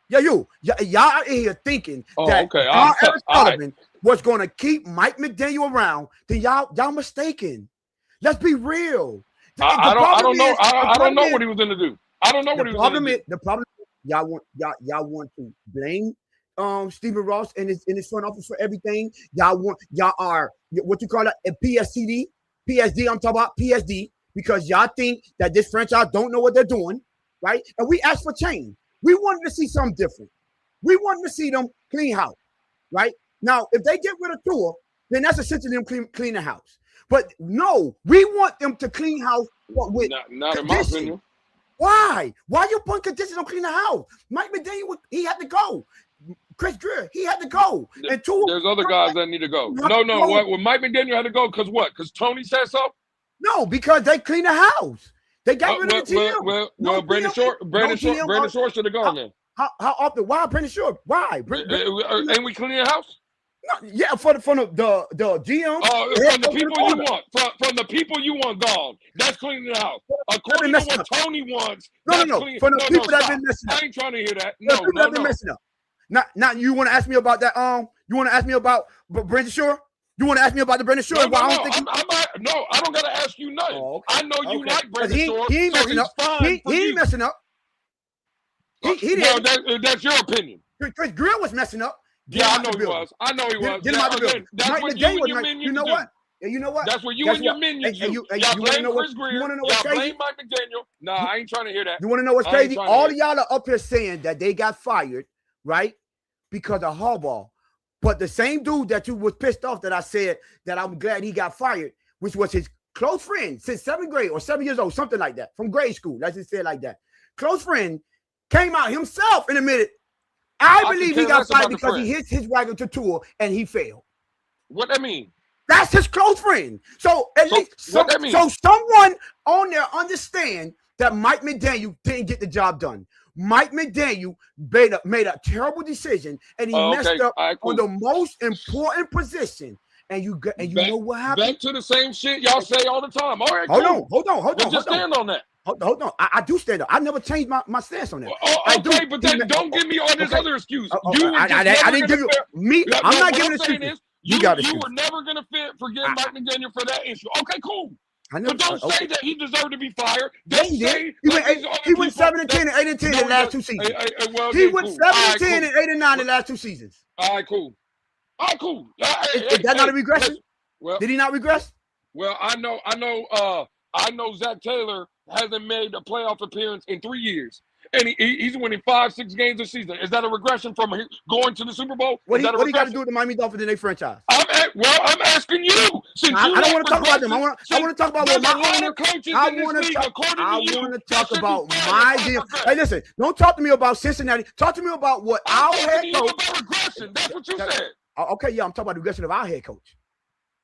y'all out here thinking that okay. Eric Sullivan was going to keep Mike McDaniel around, then y'all mistaken. Let's be real. I don't know. I don't know what he was going to do. I don't know what he was going to do. The problem is y'all want to blame Stephen Ross and his front office for everything. Y'all are what you call it, a PSD. I'm talking about PSD because y'all think that this franchise don't know what they're doing, right? And we asked for change. We wanted to see something different. We wanted to see them clean house, right? Now, if they get rid of Tua, then that's essentially them clean the house. But no, we want them to clean house with not in my opinion. Why? Why you putting conditions on clean the house? Mike McDaniel, he had to go. Chris Greer, he had to go. And there's other guys that need to go. No. Well, Mike McDaniel had to go because what? Because Tony said so? No, because they clean the house. They got rid of the GM. Well, Brandon Short should have gone then. How often? Why Brandon Short? Why? Ain't we cleaning the house? No, yeah, from the GM. From the people you want. From the people you want gone. That's cleaning the house. According to what Tony wants. No. From the people that have been messing up. I ain't trying to hear that. No. Messing up. Now you want to ask me about that? You want to ask me about Brandon Short? You want to ask me about the Brandon Short? No, I don't got to ask you nothing. Oh, okay. I know you like Brandon Short. He ain't messing up. He ain't messing up. He didn't. No, that's your opinion. Chris Greer was messing up. Yeah, I know he was. Get him out the building. That's what you and your minions You know what? You know what? That's what you and your minions do. Y'all blame Chris Greer. You want to know what's crazy? Y'all blame Mike McDaniel. Nah, I ain't trying to hear that. You want to know what's crazy? All of y'all are up here saying that they got fired, right? Because of Harbaugh. But the same dude that you was pissed off that I said that I'm glad he got fired, which was his close friend since 7th grade or 7 years old, something like that, from grade school. Let's just say it like that. Close friend came out himself and admitted, I believe he got fired because he hit his wagon to Tua and he failed. What that mean? That's his close friend. So at least so someone on there understand that Mike McDaniel didn't get the job done. Mike McDaniel made a terrible decision and he messed up on the most important position. And you know what happened? Back to the same shit y'all say all the time. All right, hold on. Just stand on that. Hold on. I do stand up. I never changed my stance on that. Okay, but then don't give me all this other excuse. I didn't give you me. I'm not giving excuses. You were never gonna forgive Mike McDaniel for that issue. Okay, cool. But don't say that he deserved to be fired. He went 7-10 and 8-10 in the last 2 seasons. He went 7-10 and 8-9 in the last 2 seasons. All right, cool. Is that not a regression? Well, did he not regress? Well, I know Zach Taylor hasn't made a playoff appearance in 3 years. And he's winning 5-6 games a season. Is that a regression from going to the Super Bowl? What do you got to do with the Miami Dolphins in their franchise? I'm asking you. I don't want to talk about them. I want to talk about what my owner. I want to talk about my deal. Hey, listen, don't talk to me about Cincinnati. Talk to me about what our head coach. Regression. That's what you said. Okay, yeah, I'm talking about the regression of our head coach.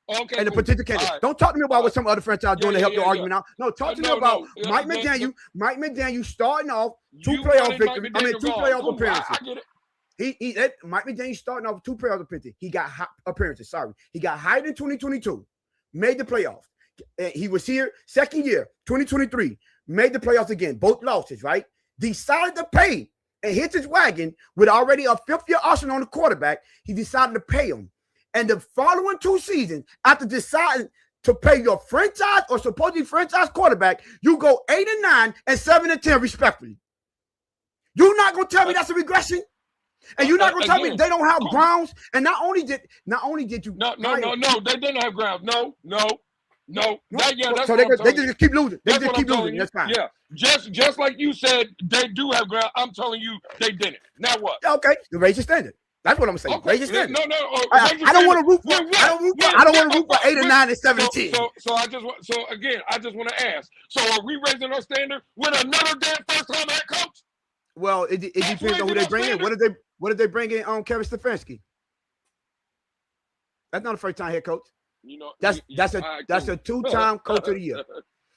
Okay, and the potential candidate. Right. Don't talk to me about what some other franchise doing to help your argument out. No, talk to me about Mike McDaniel. Mike McDaniel starting off 2 playoff victories. 2 playoff appearances. Mike McDaniel starting off with 2 playoff appearances. He got appearances. Sorry, he got hired in 2022, made the playoffs. He was here second year, 2023, made the playoffs again. Both losses, right? Decided to pay and hit his wagon with already a 5th-year option on the quarterback. He decided to pay him. And the following 2 seasons, after deciding to pay your franchise or supposedly franchise quarterback, you go 8-9 and 7-10 respectively. You're not gonna tell me that's a regression, and you're not gonna tell me they don't have grounds. And not only did you no, they didn't have grounds. No. That's so they just keep losing. They just keep losing. That's fine. Yeah, just like you said, they do have ground. I'm telling you, they didn't. Now what? Okay, raise your standard. That's what I'm saying. Okay. Raise your standard. No. I don't want to root for. I don't want to root for 8-9 and 7-10. So I just want to ask. So are we raising our standard with another damn first-time head coach? Well, it depends on who they bring in. What did they bring in on Kevin Stefanski? That's not a first-time head coach. You know, that's a 2-time coach of the year.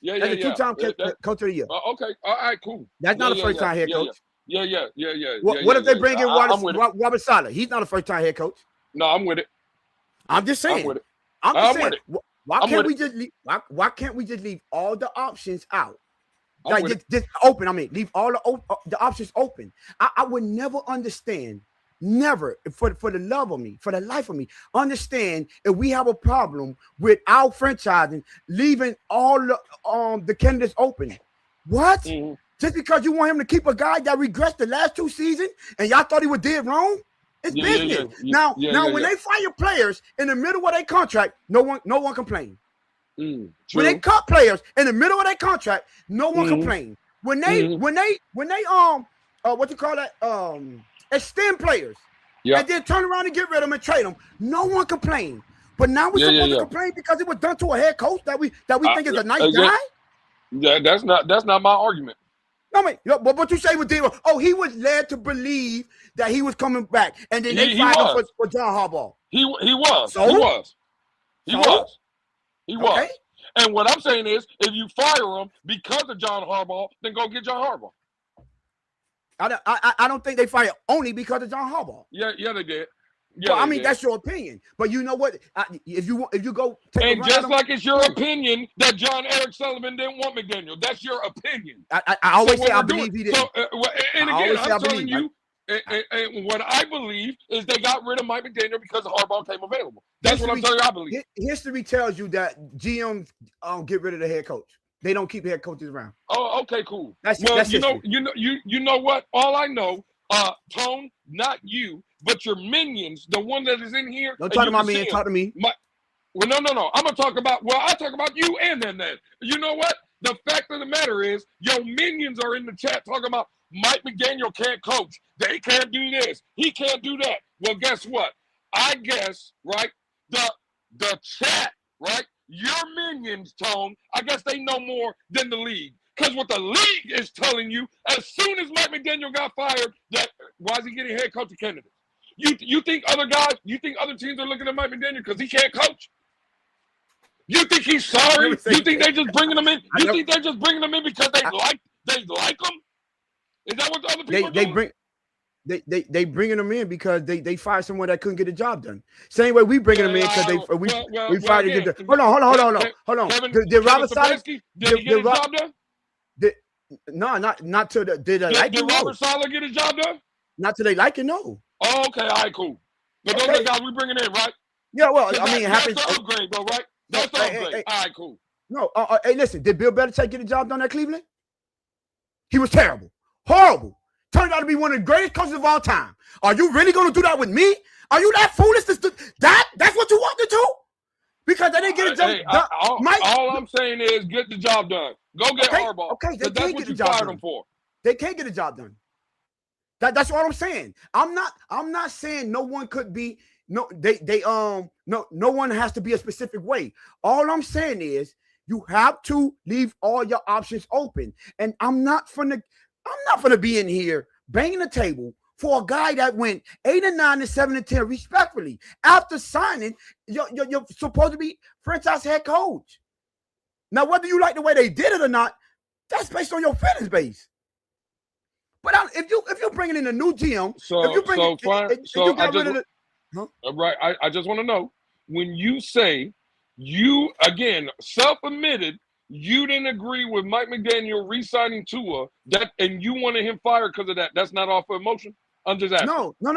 That's a 2-time coach of the year. Okay, all right, cool. That's not a first-time head coach. Yeah. What if they bring in Robert Saleh? He's not a first-time head coach. No, I'm with it. I'm just saying. I'm with it. I'm just saying. Why can't we just leave all the options out Like just open. I mean, leave all the options open. I would never understand, never for the love of me, for the life of me, understand if we have a problem with our franchising, leaving all the candidates open. What? Mm-hmm. Just because you want him to keep a guy that regressed the last 2 seasons and y'all thought he was did wrong? It's business. Now, when they fire players in the middle of their contract, no one complains. When they cut players in the middle of their contract, no one complains. When they what you call that, extend players, and then turn around and get rid of them and trade them, no one complains. But now we're supposed to complain because it was done to a head coach that we think is a nice guy. Yeah, that's not my argument. I mean, but what you say with Dino? Oh, he was led to believe that he was coming back, and then they fired him for John Harbaugh. He was. Okay. And what I'm saying is, if you fire him because of John Harbaugh, then go get John Harbaugh. I don't think they fired only because of John Harbaugh. Yeah, they did. Yeah, well, I mean, that's your opinion. But you know what? If you go take and just like it's your opinion that John Eric Sullivan didn't want McDaniel, that's your opinion. I always say I believe he did. So, and again, I'm telling you, and what I believe is they got rid of Mike McDaniel because Harbaugh came available. That's what I'm telling you. I believe. History tells you that GMs get rid of the head coach. They don't keep head coaches around. Oh, okay, cool. That's you know what? All I know, Tone, not you, but your minions, the one that is in here. Don't talk about me and talk to me. Well, no. I'm gonna talk about. Well, I talk about you and then. You know what? The fact of the matter is, your minions are in the chat talking about Mike McDaniel can't coach. They can't do this. He can't do that. Well, guess what? I guess, right? The chat, right? Your minions, Tone, I guess they know more than the league. Because what the league is telling you, as soon as Mike McDaniel got fired, that why is he getting head coaching candidates? You think other teams are looking at Mike McDaniel because he can't coach? You think he's sorry? You think they're just bringing him in? You think they're just bringing him in because they like him? Is that what the other people are doing? They bringing them in because they fired someone that couldn't get the job done. Same way we bringing them in because we fired to get the. Hold on. Did Robert Saleh get his job done? Not till the did Robert Saleh get his job done? Not till they like it, no. Oh, okay, all right, cool. But those are the guys we bringing in, right? Yeah, well, I mean, it happens. That's the upgrade, though, right? That's the upgrade. All right, cool. No, hey, listen, did Bill Belichick get the job done at Cleveland? He was terrible, horrible. Turned out to be one of the greatest coaches of all time. Are you really going to do that with me? Are you that foolish? That's what you want to do? Because they didn't get a job done. All I'm saying is get the job done. Go get Harbaugh. Okay, that's what you fired him for. They can't get the job done. That's what I'm saying. I'm not saying no one could be no one has to be a specific way. All I'm saying is you have to leave all your options open. And I'm not gonna be in here banging the table for a guy that went 8-9 and 7-10 respectfully after signing. You're supposed to be franchise head coach. Now, whether you like the way they did it or not, that's based on your feelings base. But if you're bringing in a new GM, I just want to know, when you say you again self-admitted you didn't agree with Mike McDaniel re-signing Tua, and you wanted him fired because of that. That's not off of emotion. I'm just asking. No. Okay.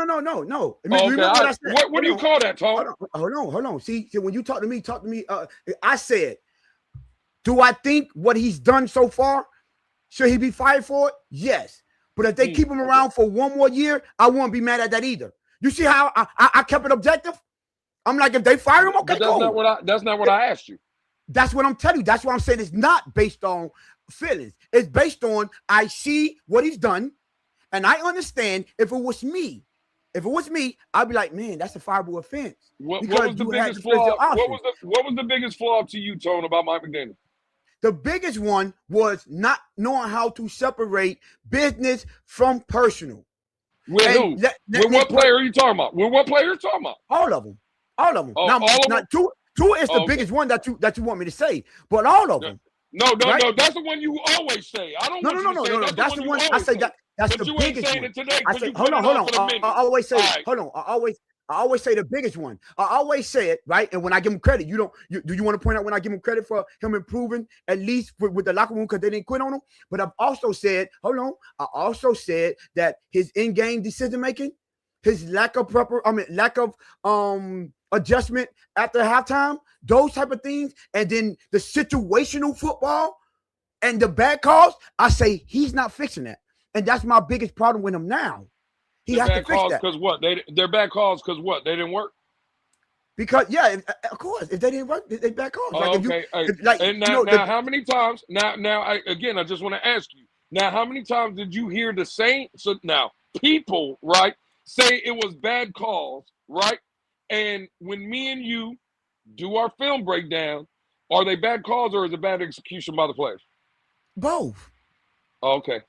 What do you call that, Tom? Hold on. See, when you talk to me. I said, do I think what he's done so far, should he be fired for it? Yes. But if they keep him around for one more year, I won't be mad at that either. You see how I kept it objective? I'm like, if they fire him, okay, that's cool. That's not what I asked you. That's what I'm telling you. That's why I'm saying it's not based on feelings. It's based on I see what he's done, and I understand if it was me, I'd be like, man, that's a fireable offense. What was the biggest flaw? What was the biggest flaw to you, Tone, about Mike McDaniel? The biggest one was not knowing how to separate business from personal. With who? With what player are you talking about? All of them. Oh, now, Tua is the biggest one that you want me to say, but all of them. No. That's the one you always say. I don't. No. That's the one I say. That's the biggest one. I say, hold on. I always say, hold on. I I always say the biggest one. I always say it, right? And when I give him credit, do you want to point out when I give him credit for him improving, at least with the locker room because they didn't quit on him? But I've also said, I also said that his in-game decision making, his lack of adjustment after halftime, those type of things, and then the situational football and the bad calls, I say he's not fixing that. And that's my biggest problem with him now. He has to fix that. Because what? They're bad calls because what? They didn't work? Because, yeah, of course, if they didn't work, they bad calls. Now, how many times? I just want to ask you. Now, how many times did you hear the same? So now, people, right, say it was bad calls, right? And when me and you do our film breakdown, are they bad calls or is it bad execution by the players? Both. Okay.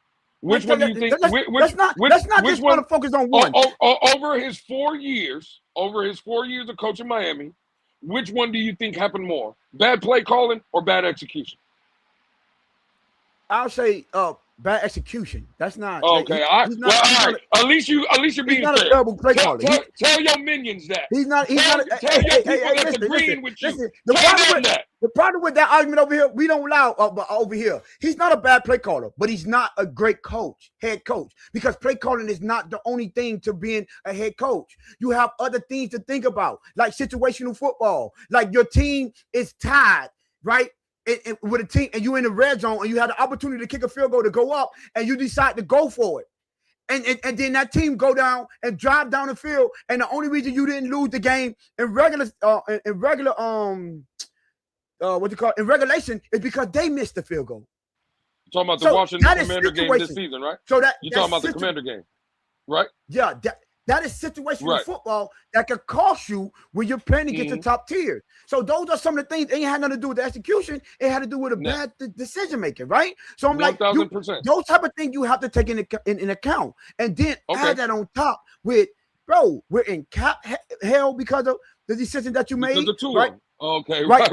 Which one do you think? Let's not just want to focus on one. Over his 4 years of coaching Miami, which one do you think happened more? Bad play calling or bad execution? I'll say bad execution. That's not okay. All right. At least you're being fair. Not a terrible play caller. Tell your minions that. He's not. Tell your people that's agreeing with you. The problem with that argument over here, we don't allow over here. He's not a bad play caller, but he's not a great head coach, because play calling is not the only thing to being a head coach. You have other things to think about, like situational football, like your team is tied, right? With a team, and you're in the red zone, and you had the opportunity to kick a field goal to go up, and you decide to go for it, and then that team go down and drive down the field, and the only reason you didn't lose the game in regulation is because they missed the field goal. You're talking about the Washington Commander game this season, right? So you're talking about the Commander game, right? Yeah, that is situational football that could cost you when you're playing against the top tier. So those are some of the things. It ain't had nothing to do with the execution. It had to do with a bad decision making, right? So I'm 1,000%. Those type of things you have to take in account, and then add that on top with, bro, we're in cap hell because of the decision that you made. Because of two right? Okay, right.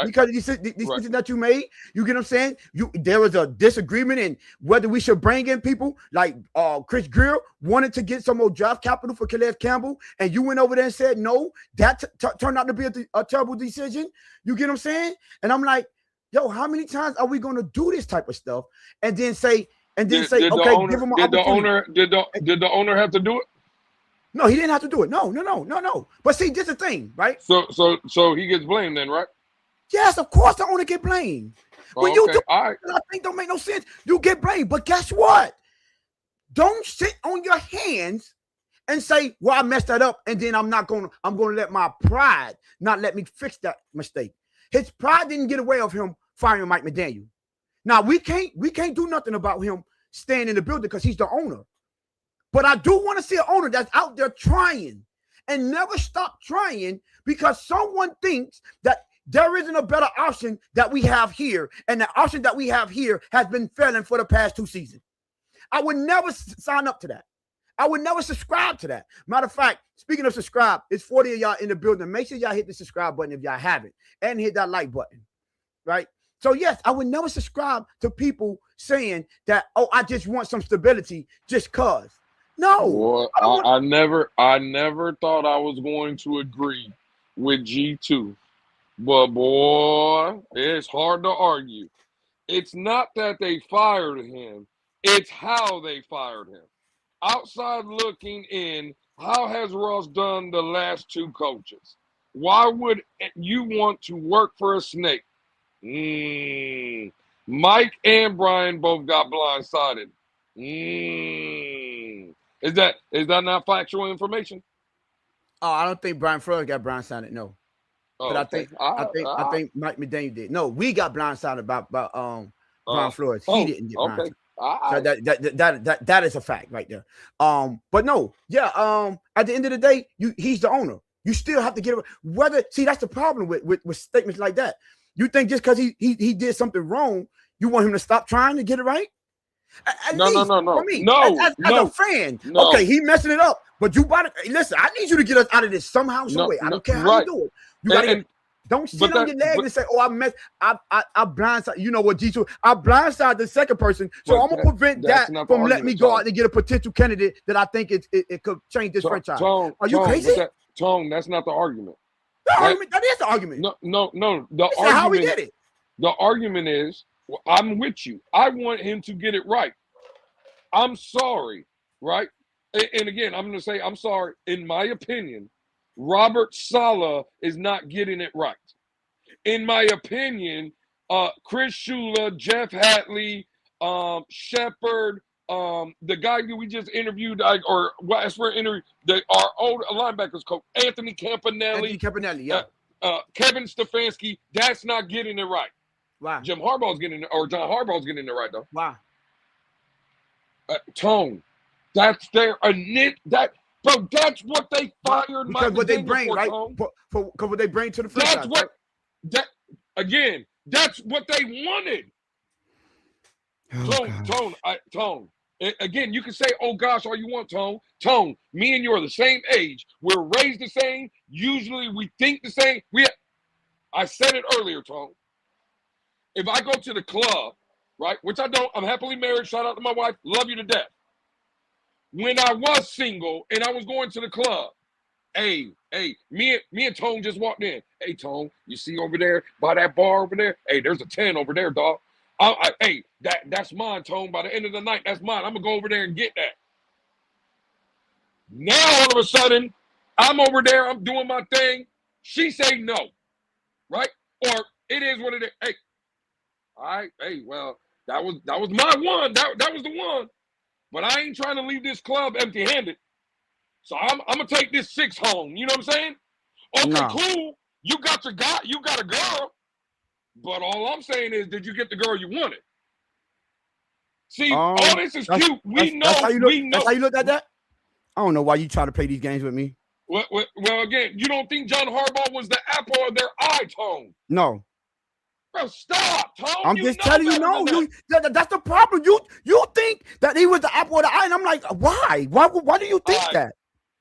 Because the decision that you made, you get what I'm saying? There was a disagreement in whether we should bring in people like Chris Greer wanted to get some more draft capital for Calais Campbell, and you went over there and said no. That turned out to be a terrible decision. You get what I'm saying? And I'm like, yo, how many times are we going to do this type of stuff and then say, okay, give him an opportunity? Did the owner have to do it? No, he didn't have to do it. No. But see, this is the thing, right? So he gets blamed then, right? Yes, of course the owner get blamed. When you do, I think don't make no sense. You get blamed, but guess what? Don't sit on your hands and say, "Well, I messed that up," and then I'm going to let my pride not let me fix that mistake. His pride didn't get away of him firing Mike McDaniel. Now we can't do nothing about him staying in the building because he's the owner. But I do want to see an owner that's out there trying and never stop trying, because someone thinks that there isn't a better option that we have here, and the option that we have here has been failing for the past 2 seasons. I would never sign up to that. I would never subscribe to that. Matter of fact, speaking of subscribe, it's 40 of y'all in the building. Make sure y'all hit the subscribe button if y'all haven't, and hit that like button, right? So yes, I would never subscribe to people saying that, oh, I just want some stability just cause. No. Boy, I never thought I was going to agree with G2. But boy, it's hard to argue. It's not that they fired him, it's how they fired him. Outside looking in, how has Ross done the last 2 coaches? Why would you want to work for a snake? Mike and Brian both got blindsided. Is that not factual information? Oh, I don't think Brian Flores got blindsided. No. But I think Mike McDaniel did. No, we got blindsided by Brian Flores. He didn't get blindsided. So that is a fact right there. But no, at the end of the day, he's the owner. You still have to get it. That's the problem with statements like that. You think just because he did something wrong, you want him to stop trying to get it right? No. For me, as a fan, okay, he messing it up. But you listen. I need you to get us out of this somehow, some way. I don't care how you do it. You gotta Don't sit on your leg and say, "Oh, I blindside." You know what, G2? I blindside the second person, so I'm gonna prevent that from letting me go out and get a potential candidate that I think it could change this franchise. Are you crazy? Tone, that's not the argument. That is the argument. No. The argument. How we did it. The argument is, I'm with you. I want him to get it right. I'm sorry, right? And again, I'm going to say I'm sorry. In my opinion, Robert Saleh is not getting it right. In my opinion, Chris Shula, Jeff Hatley, Shepard, the guy that we just interviewed, our old linebackers coach, Anthony Campanelli, yeah. Kevin Stefanski, that's not getting it right. Wow. John Harbaugh's getting it right, though. Wow. Tone, that's their bro, that's what they fired Mike because what they bring, for, right? For what they bring to the franchise. That's what they wanted. Tone. Again, you can say, "Oh gosh, all you want, Tone." Tone, me and you are the same age. We're raised the same. Usually, we think the same. I said it earlier, Tone. If I go to the club, right, which I don't, I'm happily married. Shout out to my wife. Love you to death. When I was single and I was going to the club, hey, me and Tone just walked in. Hey, Tone, you see over there by that bar over there? Hey, there's a 10 over there, dog. Hey, that's mine, Tone. By the end of the night, that's mine. I'm gonna go over there and get that. Now all of a sudden, I'm over there. I'm doing my thing. She say no, right? Or it is what it is. Hey, all right. Hey, well, that was my one. That was the one. But I ain't trying to leave this club empty-handed. So I'm gonna take this 6 home. You know what I'm saying? Okay, cool. You got your guy. You got a girl. But all I'm saying is, did you get the girl you wanted? See, all this is cute. We know. That's how you look at that? I don't know why you try to play these games with me. Well, again, you don't think John Harbaugh was the apple of their eye, Tone? No. Bro, stop, Tone. I'm just telling you, no. That's the problem. You think that he was the apple of the eye, and I'm like, why? Why do you think that?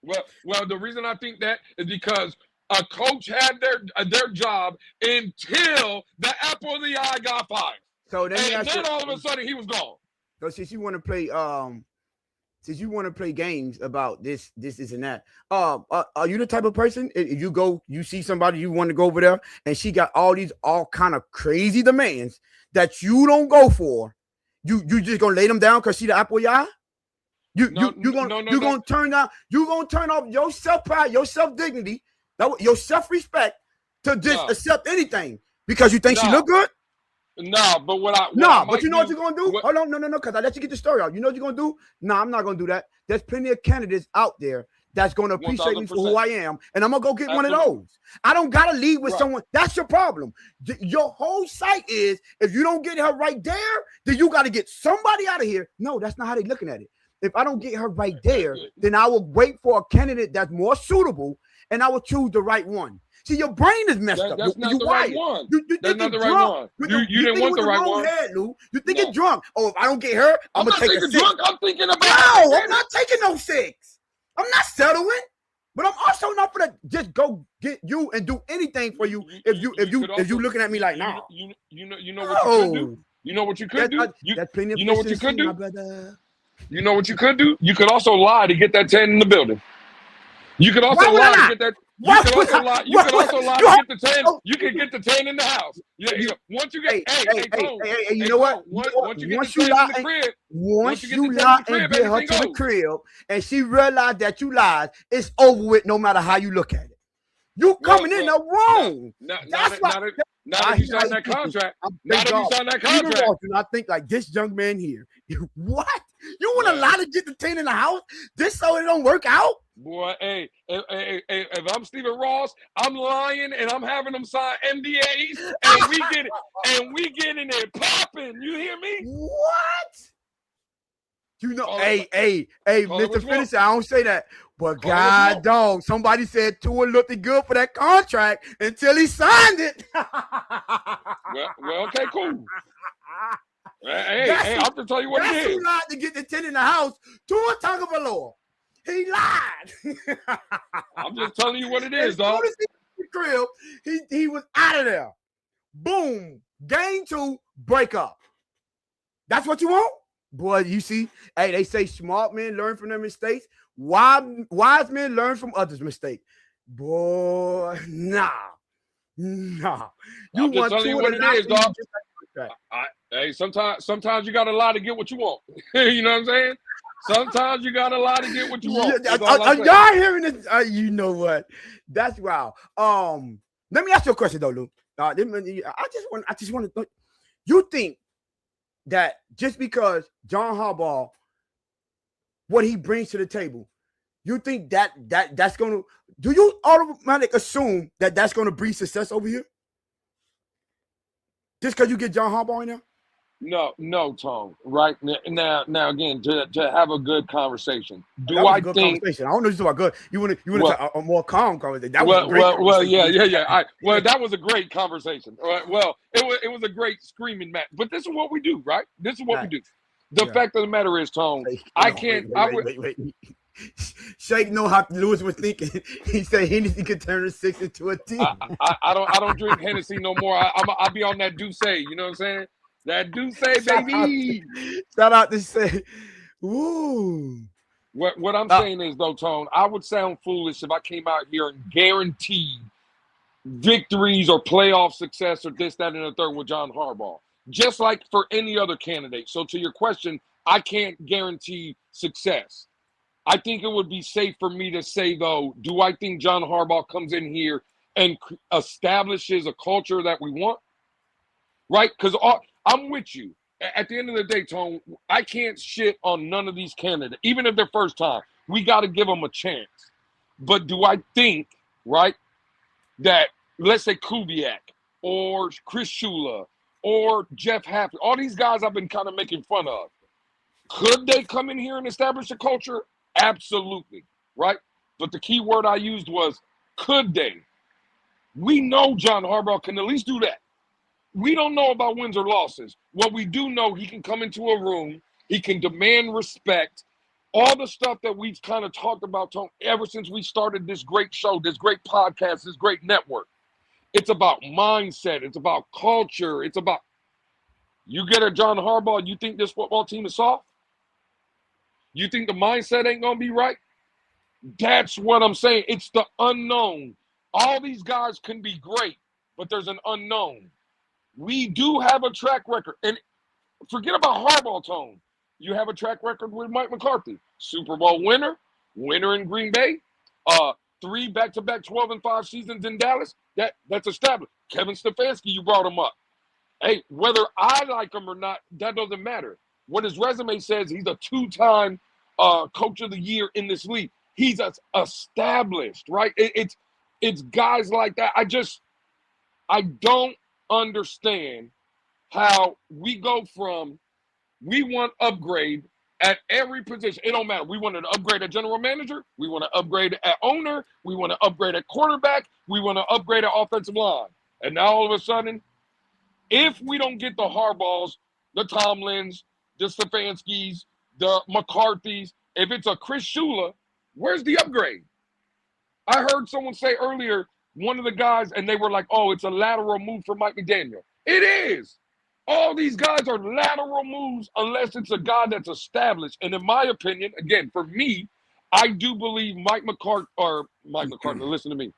Well, the reason I think that is because a coach had their job until the apple of the eye got fired. So then all of a sudden he was gone. So since you want to play games about this and that, are you the type of person if you see somebody you want to go over there and she got all kind of crazy demands that you don't go for, you just gonna lay them down because she the apple of your eye? You're gonna turn off your self-pride, your self-dignity, your self-respect to just accept anything because you think she look good? No, but but you know what you're gonna do? Hold on, no, because I let you get the story out. You know what you're gonna do? No, I'm not gonna do that. There's plenty of candidates out there that's gonna appreciate 1000%. Me for who I am, and I'm gonna go get one of those. I don't gotta lead with someone. That's your problem. Your whole site is if you don't get her right there, then you got to get somebody out of here. No, that's not how they're looking at it. If I don't get her right there, then I will wait for a candidate that's more suitable, and I will choose the right one. See, your brain is messed up. That's not the right one. That's not the right one. You didn't want the right one. Lou. You think it's drunk. Oh, if I don't get her, I'm going to take a 6. Drunk. I'm thinking about No, I'm not taking no 6. I'm not settling. But I'm also not going to just go get you and do anything for you if you looking at me like, nah. You know what you could do? You know what you could do? You know what you could do? You know what you could do? You could also lie to get that 10 in the building. You could also lie to get that. You could also lie to get the 10. You can get the 10 in the house. Once you get, you know what? Once you lie and get her to the crib, and she realized that you lied, it's over with. No matter how you look at it, you coming in there wrong. That's why. Not if you sign that contract. Not if you sign that contract. Do not think like this young man here. What? You want to lie to get the 10 in the house just so it don't work out? Boy, hey, if I'm Stephen Ross, I'm lying and I'm having them sign NDAs and we getting it popping. You hear me? What? You know, hey, Mr. Finisher, I don't say that. But God, dog, somebody said Tua looked good for that contract until he signed it. well, okay, cool. Hey, I'm to tell you what it is. He lied to get the 10 in the house. Tua Tagovailoa. He lied. I'm just telling you what it is, dog. crib. He was out of there. Boom. Game 2, break up. That's what you want? Boy, you see, hey, they say smart men learn from their mistakes. Wise men learn from others' mistakes. Boy, nah. You I'm just want telling you what it is, dog. Hey, sometimes you got to lie to get what you want. You know what I'm saying? Sometimes you got to lie to get what you want. Y'all hearing this? You know what? That's wow. Let me ask you a question though, Lou. I just want to. You think that just because John Harbaugh, what he brings to the table, you think that's going to? Do you automatically assume that that's going to breed success over here? Just because you get John Harbaugh in there? No, Tone. Right now again, to have a good conversation. I don't know if you're talking about good. You want to a more calm conversation. That was a great conversation. Yeah. That was a great conversation. All right. Well, it was a great screaming match. But this is what we do, right? This is what we do. The fact of the matter is, Tone, Wait. Shake know how Lewis was thinking. He said Hennessy could turn a 6 into a 10. I don't drink Hennessy no more. I'll be on that Douce. You know what I'm saying? That Douce, baby. Shout out to say, woo. What I'm saying is, though, Tone, I would sound foolish if I came out here and guaranteed victories or playoff success or this, that, and the third with John Harbaugh. Just like for any other candidate. So to your question, I can't guarantee success. I think it would be safe for me to say, though, do I think John Harbaugh comes in here and establishes a culture that we want? Right? Because I'm with you. At the end of the day, Tone, I can't shit on none of these candidates, even if they're first time. We got to give them a chance. But do I think, right, that let's say Kubiak or Chris Shula or Jeff Happy, all these guys I've been kind of making fun of, could they come in here and establish a culture? Absolutely, right? But the key word I used was could they? We know John Harbaugh can at least do that. We don't know about wins or losses. What we do know, he can come into a room, he can demand respect, all the stuff that we've kind of talked about ever since we started this great show, this great podcast, this great network. It's about mindset. It's about culture. It's about, you get a John Harbaugh, you think this football team is soft? You think the mindset ain't going to be right? That's what I'm saying. It's the unknown. All these guys can be great, but there's an unknown. We do have a track record. And forget about Harbaugh, Tone. You have a track record with Mike McCarthy. Super Bowl winner in Green Bay, 3 back-to-back 12-5 seasons in Dallas. That's established. Kevin Stefanski, you brought him up. Hey, whether I like him or not, that doesn't matter. What his resume says, he's a 2-time coach of the year in this league. He's established, right? It's guys like that. I don't understand how we go from we want upgrade at every position. It don't matter. We want to upgrade at general manager. We want to upgrade at owner. We want to upgrade at quarterback. We want to upgrade at offensive line. And now all of a sudden, if we don't get the Harbaughs, the Tomlins, the Stefanskis, the McCarthys, if it's a Chris Shula, where's the upgrade? I heard someone say earlier, one of the guys, and they were like, oh, it's a lateral move for Mike McDaniel. It is. All these guys are lateral moves unless it's a guy that's established. And in my opinion, again, for me, I do believe Mike McCarthy, listen to me.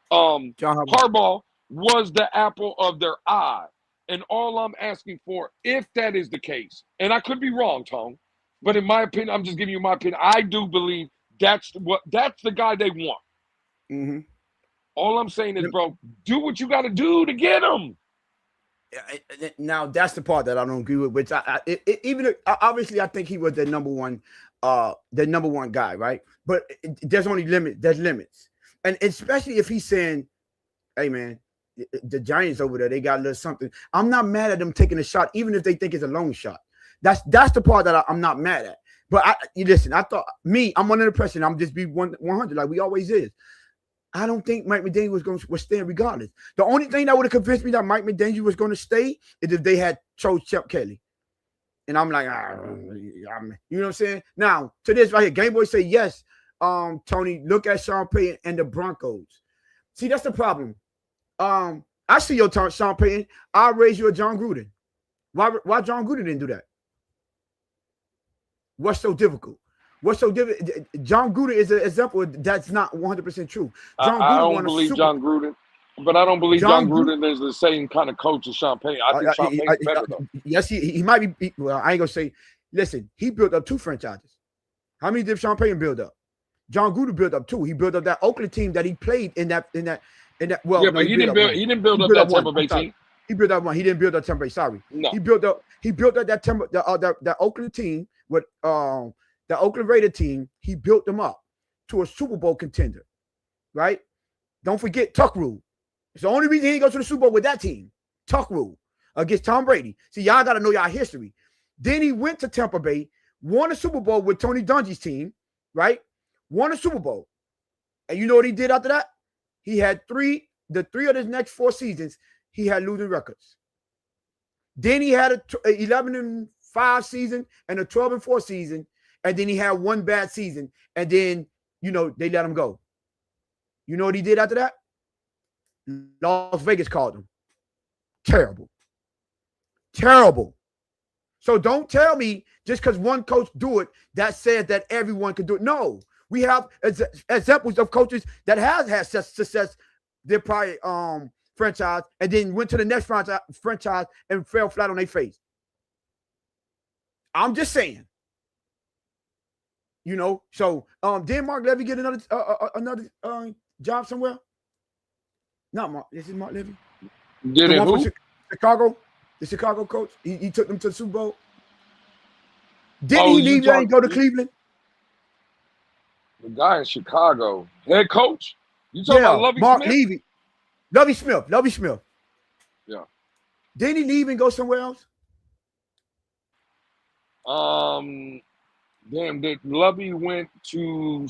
Harbaugh was the apple of their eye. And all I'm asking for, if that is the case, and I could be wrong, Tone, but in my opinion, I'm just giving you my opinion. I do believe that's the guy they want. Mm-hmm. All I'm saying is, bro, do what you got to do to get him. Now that's the part that I don't agree with. Which obviously I think he was the number one guy, right? But there's only limit. There's limits, and especially if he's saying, "Hey, man, the Giants over there, they got a little something." I'm not mad at them taking a shot, even if they think it's a long shot. That's the part that I'm not mad at. But listen, I'm under the impression I'm just be 100 like we always is. I don't think Mike McDaniel was staying regardless. The only thing that would have convinced me that Mike McDaniel was going to stay is if they had chose Chip Kelly. And I'm like, you know what I'm saying? Now, to this right here, Game Boy say, yes, Tony, look at Sean Payton and the Broncos. See, that's the problem. I see your Sean Payton. I'll raise you a John Gruden. Why John Gruden didn't do that? What's so difficult? What's so difficult? John Gruden is an example that's not 100% true. I don't believe John Gruden, but I don't believe John Gruden is the same kind of coach as Sean Payton. I think Sean Payton's better, though. Yes, he might be. Well, I ain't going to say, listen, he built up 2 franchises. How many did Sean Payton build up? John Gruden built up 2. He built up that Oakland team that he played in that. Well, yeah, but he didn't build up that Tampa Bay team. He built up 1. He didn't build up Tampa Bay. Sorry. No. He built up that Oakland team with the Oakland Raider team. He built them up to a Super Bowl contender, right? Don't forget Tuck Rule. It's the only reason he goes to the Super Bowl with that team. Tuck Rule against Tom Brady. See, y'all got to know y'all history. Then he went to Tampa Bay, won a Super Bowl with Tony Dungy's team, right? Won a Super Bowl. And you know what he did after that? He had the 3 of his next 4 seasons, he had losing records. Then he had a 11-5 season and a 12-4 season. And then he had 1 bad season. And then, they let him go. You know what he did after that? Las Vegas called him. Terrible. Terrible. So don't tell me just because one coach do it, that says that everyone can do it. No. We have examples of coaches that has had success their prior franchise and then went to the next franchise and fell flat on their face. I'm just saying. So did Mark Levy get another job somewhere? Not Mark. This is Mark Levy. Did it who? Chicago. The Chicago coach. He took them to the Super Bowl. Didn't he leave there and go to Cleveland? The guy in Chicago, head coach. You talking about Lovie Mark Smith? Levy. Lovie Smith. Yeah. Didn't he leave and go somewhere else? Did Lovie went to?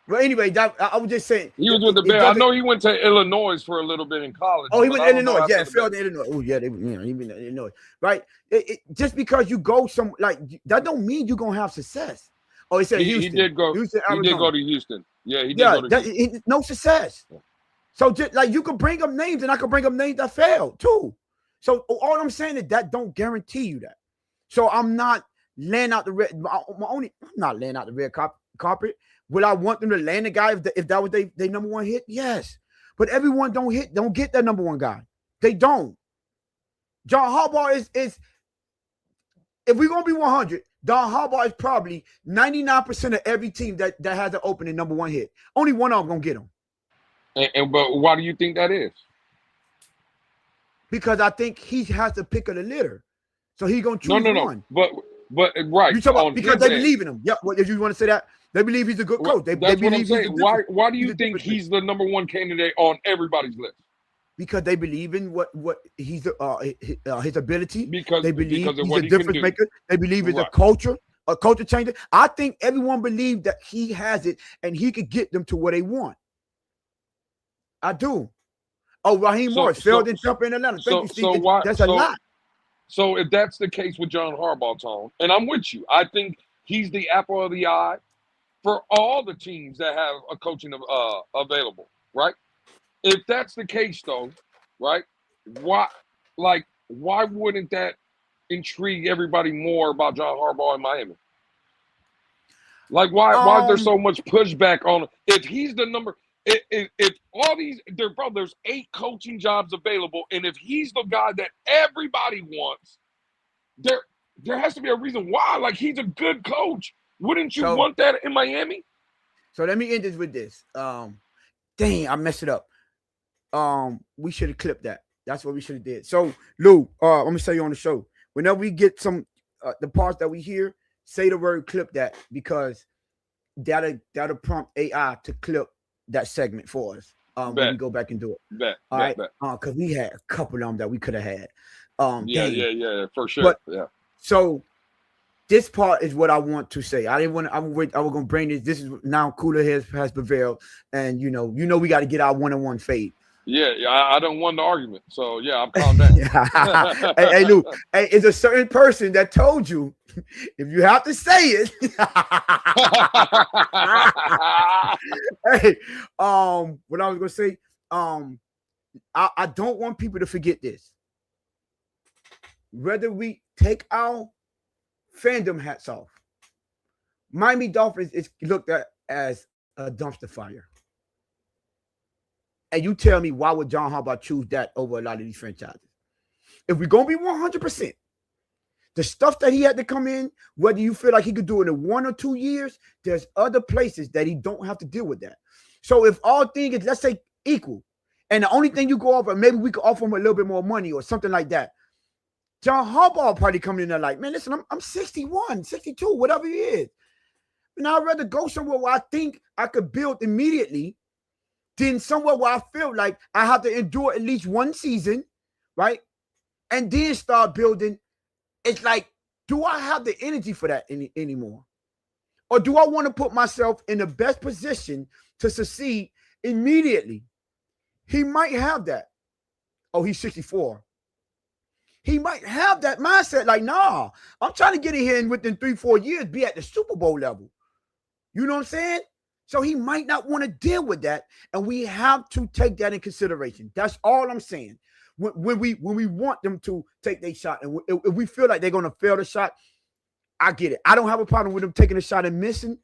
Well, anyway, I was just saying. He was with the Bears. I know he went to Illinois for a little bit in college. Oh, he went to Illinois. Yeah, failed in Illinois. Oh, yeah, he went to Illinois. Right? Just because you go that don't mean you're gonna have success. Oh, he said Houston. He did go. Houston, he did go to Houston. Yeah, he did go to Houston. No success. So just you could bring up names, and I could bring up names that failed too. So all I'm saying is that don't guarantee you that. So I'm not laying out the red. I'm not laying out the red carpet. Will I want them to land the guy if that was their number 1 hit? Yes, but everyone don't get that number 1 guy. They don't. John Harbaugh is if we're gonna be 100. Don Harbaugh is probably 99% of every team that has an opening number 1 hit. Only one of them gonna get him. But why do you think that is? Because I think he has to pick of the litter, so he's gonna choose one. But right. You talk about because they believe in him. Yeah. Well, if you want to say that, they believe he's a good coach. They that's believe what I'm saying. Why do you think he's the number 1 candidate on everybody's list? Because they believe in what he's his ability. Because they believe because of he's what a difference maker. They believe he's a culture changer. I think everyone believes that he has it and he could get them to where they want. I do. Oh, Raheem Morris failed in Tampa in Atlanta. Thank you, Steve. That's a lot. So if that's the case with John Harbaugh, Tone, and I'm with you, I think he's the apple of the eye for all the teams that have a coaching available, right? If that's the case, though, right? Why wouldn't that intrigue everybody more about John Harbaugh in Miami? Like, why is there so much pushback on if he's the number? If all these, there's 8 coaching jobs available, and if he's the guy that everybody wants, there has to be a reason why. Like, he's a good coach. Wouldn't you want that in Miami? So let me end this with this. Dang, I messed it up. We should have clipped that. That's what we should have did. So Lou, I'm gonna say you on the show. Whenever we get some the parts that we hear, say the word clip that, because that'll prompt AI to clip that segment for us. When we go back and do it. All right. Because we had a couple of them that we could have had. Yeah, for sure. But, so this part is what I want to say. I was going to bring this. This is now cooler has prevailed, and you know we got to get our 1-on-1 fade. Yeah, I don't won the argument. So yeah, I'm calmed down. Hey, Lou, hey, it's a certain person that told you if you have to say it. Hey, what I was gonna say, I don't want people to forget this. Whether we take our fandom hats off, Miami Dolphins is looked at as a dumpster fire. And you tell me, why would John Harbaugh choose that over a lot of these franchises? If we're going to be 100%, the stuff that he had to come in, whether you feel like he could do it in 1 or 2 years, there's other places that he don't have to deal with that. So if all things is, let's say, equal, and the only thing you go over, maybe we could offer him a little bit more money or something like that, John Harbaugh probably coming in there like, man, listen, I'm 61, 62, whatever he is. And I'd rather go somewhere where I think I could build immediately than somewhere where I feel like I have to endure at least one season, right? And then start building. It's like, do I have the energy for that anymore? Or do I want to put myself in the best position to succeed immediately? He might have that. Oh, he's 64. He might have that mindset like, nah, I'm trying to get in here and within 3-4 years be at the Super Bowl level. You know what I'm saying? So he might not want to deal with that, and we have to take that in consideration. That's all I'm saying. When we want them to take their shot, and if we feel like they're going to fail the shot, I get it. I don't have a problem with them taking a shot and missing.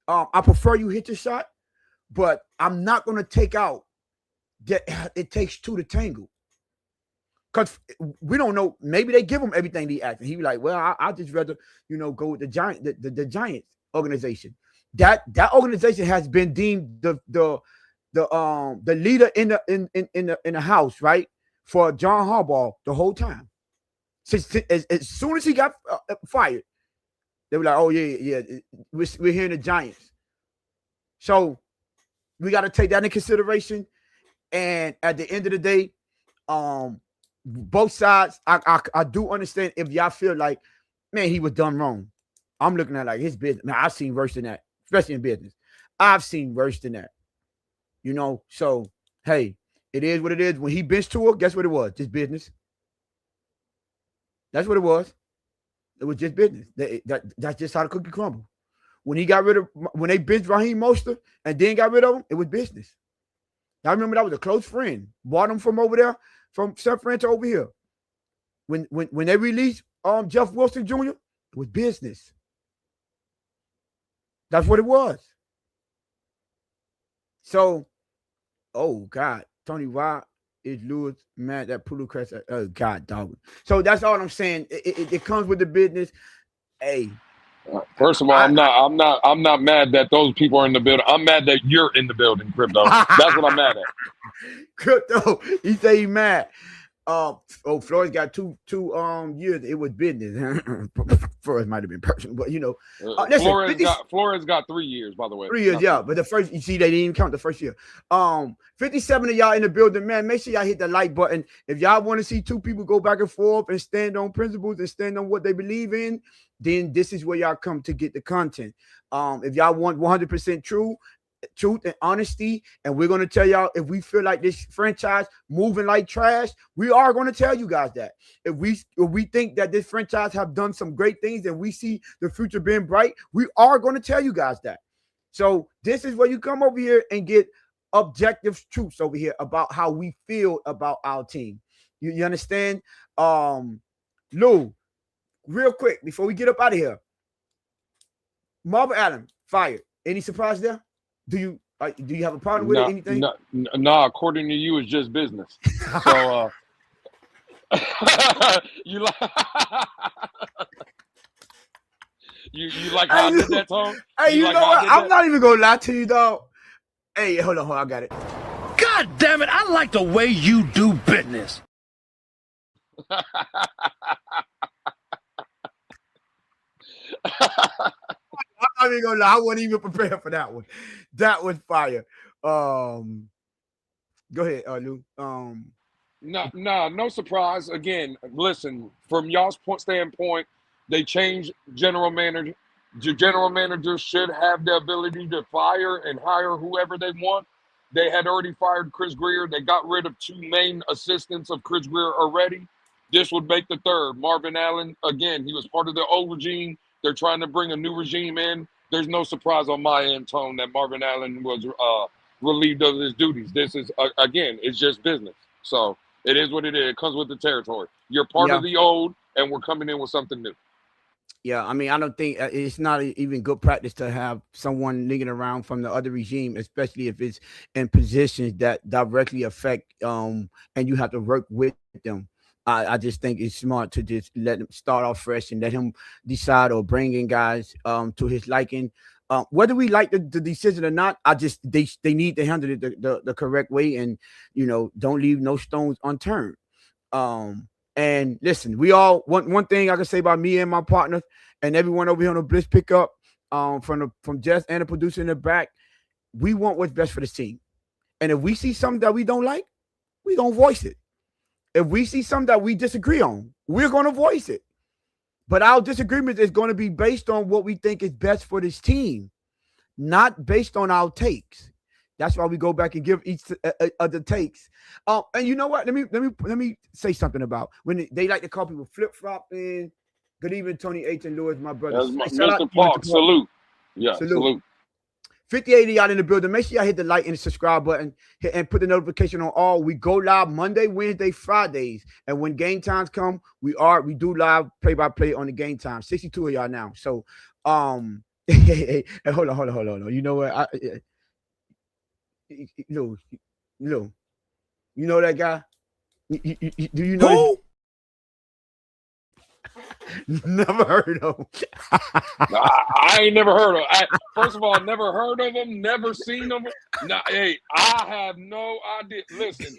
I prefer you hit the shot, but I'm not going to take out that it takes two to tangle. Because we don't know. Maybe they give him everything he asked. And he be like, well, I'll just rather, go with the Giants organization. That organization has been deemed the leader in the house, right, for John Harbaugh the whole time. As soon as he got fired, they were like, "Oh yeah, we're here in the Giants." So we got to take that into consideration. And at the end of the day, both sides, I do understand if y'all feel like, man, he was done wrong. I'm looking at like his business. Man, I've seen worse than that. Especially in business. I've seen worse than that. So, hey, it is what it is. When he benched Tua, guess what it was? Just business. That's what it was. It was just business. That's just how the cookie crumbled. When they benched Raheem Mostert and then got rid of him, it was business. I remember that was a close friend. Bought him from over there, from San Fran to over here. When they released Jeff Wilson Jr., it was business. That's what it was. So, oh God, Tony, why is Lewis mad that Pulu Crest? Oh God, dog. So that's all I'm saying. It comes with the business. Hey, first of all, I'm not mad that those people are in the building. I'm mad that you're in the building, Crypto. That's what I'm mad at. Crypto, he say he mad. Flores got two years. It was business. Flores might have been personal, but listen, Flores got 3 years, by the way. 3 years, yeah. But the first, you see, they didn't even count the first year. 57 of y'all in the building, man. Make sure y'all hit the like button. If y'all want to see two people go back and forth and stand on principles and stand on what they believe in, then this is where y'all come to get the content. If y'all want 100% truth and honesty, and we're going to tell y'all if we feel like this franchise moving like trash, we are going to tell you guys that. If we think that this franchise have done some great things and we see the future being bright, we are going to tell you guys that. So this is where you come over here and get objective truths over here about how we feel about our team. You understand? Lou, real quick before we get up out of here, Marvin Allen fired. Any surprise there? Do you have a problem with it? Anything? No, according to you, it's just business. So you like you like how I did that, Tom? Hey, you know what? I'm not even gonna lie to you, dog. Hey, hold on, I got it. God damn it! I like the way you do business. I'm not even gonna lie. I wasn't even prepared for that one. That was fire. Go ahead, Lou. No surprise. Again, listen, from y'all's standpoint, they changed general manager. The general manager should have the ability to fire and hire whoever they want. They had already fired Chris Grier. They got rid of 2 main assistants of Chris Grier already. This would make the 3rd. Marvin Allen, again, he was part of the old regime. They're trying to bring a new regime in. There's no surprise on my end, Tone, that Marvin Allen was relieved of his duties. This is, again, it's just business. So it is what it is. It comes with the territory. You're part of the old, and we're coming in with something new. Yeah, I mean, I don't think it's not even good practice to have someone linking around from the other regime, especially if it's in positions that directly affect and you have to work with them. I just think it's smart to just let him start off fresh and let him decide or bring in guys to his liking. Whether we like the decision or not, they need to handle it the correct way, and don't leave no stones unturned. And listen, we all one thing I can say about me and my partner and everyone over here on the Blitz pickup, from Jess and the producer in the back, we want what's best for the team. And if we see something that we don't like, we gonna voice it. If we see something that we disagree on, we're gonna voice it. But our disagreement is going to be based on what we think is best for this team, not based on our takes. That's why we go back and give each other takes. And you know what? Let me say something about when they like to call people flip flopping. Good evening, Tony H and Lewis, my brother. Mr. Park, salute. Yeah, salute. 5080 y'all in the building. Make sure y'all hit the like and the subscribe button and put the notification on all. We go live Monday, Wednesday, Fridays. And when game times come, we do live play-by-play on the game time. 62 of y'all now. So hey, hold on. You know what? No. You know that guy? Do you know? Who? Never heard of him. I ain't never heard of him. First of all, never heard of him, never seen him. No, hey, I have no idea. Listen,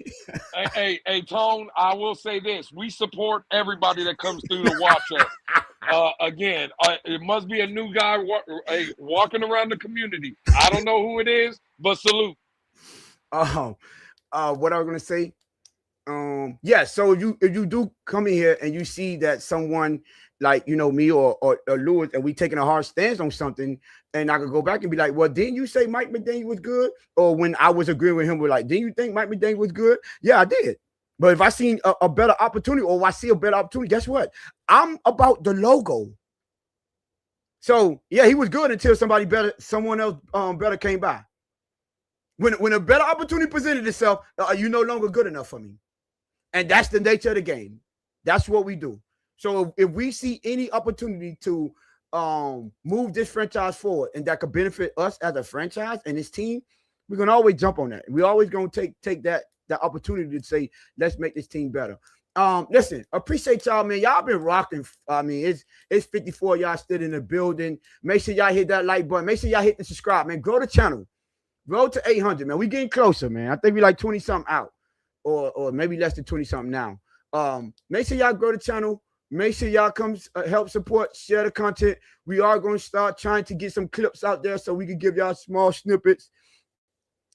hey, Tone, I will say this. We support everybody that comes through to watch us. Again, it must be a new guy walking around the community. I don't know who it is, but salute. What I was going to say, so if you do come in here and you see that someone like me or Lewis, and we taking a hard stance on something, and I could go back and be like, well, didn't you say Mike McDaniel was good? Or when I was agreeing with him, we're like, didn't you think Mike McDaniel was good? Yeah, I did. But if I seen a better opportunity, or I see a better opportunity, guess what? I'm about the logo. So yeah, he was good until someone else better came by. When a better opportunity presented itself, you're no longer good enough for me. And that's the nature of the game. That's what we do. So if we see any opportunity to move this franchise forward and that could benefit us as a franchise and this team, we're going to always jump on that. We're always going to take that opportunity to say, let's make this team better. Listen, appreciate y'all, man. Y'all been rocking. I mean, it's 54 y'all still in the building. Make sure y'all hit that like button. Make sure y'all hit the subscribe, man. Grow the channel. Grow to 800, man. We getting closer, man. I think we like 20-something out. Or maybe less than 20-something now. Make sure y'all grow the channel. Make sure y'all come help support, share the content. We are going to start trying to get some clips out there so we can give y'all small snippets.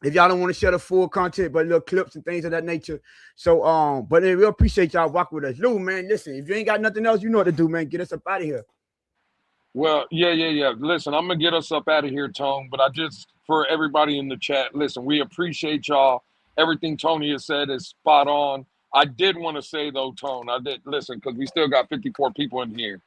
If y'all don't want to share the full content, but little clips and things of that nature. So, but we appreciate y'all rocking with us. Lou, man, listen, if you ain't got nothing else, you know what to do, man. Get us up out of here. Well, yeah. Listen, I'm going to get us up out of here, Tone. But for everybody in the chat, listen, we appreciate y'all. Everything Tony has said is spot on. I did want to say, though, Tone, listen, because we still got 54 people in here.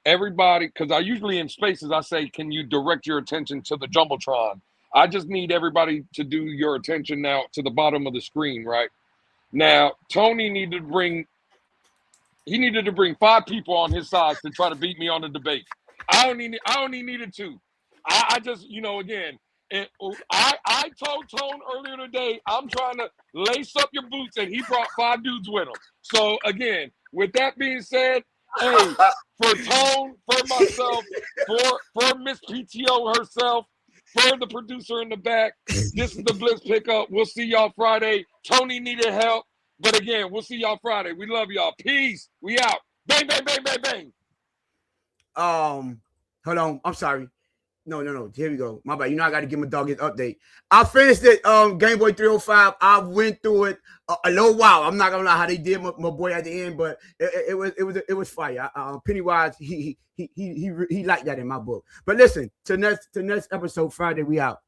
Everybody, because I usually in spaces, I say, can you direct your attention to the Jumbotron? I just need everybody to do your attention now to the bottom of the screen, right? Now, Tony needed to bring 5 people on his side to try to beat me on the debate. I only needed 2. I just, again, I told Tone earlier today, I'm trying to lace up your boots, and he brought 5 dudes with him. So, again, with that being said, hey, for Tone, for myself, for Miss PTO herself, for the producer in the back, this is the Blitz Pickup. We'll see y'all Friday. Tony needed help, but again, we'll see y'all Friday. We love y'all. Peace. We out. Bang, bang, bang, bang, bang. Hold on. I'm sorry. No. Here we go. My bad. I got to give my dog his update. I finished it. Game Boy 305. I went through it a little while. I'm not gonna lie how they did my boy at the end, but it was fire. Pennywise, he liked that in my book. But listen, to next episode Friday, we out.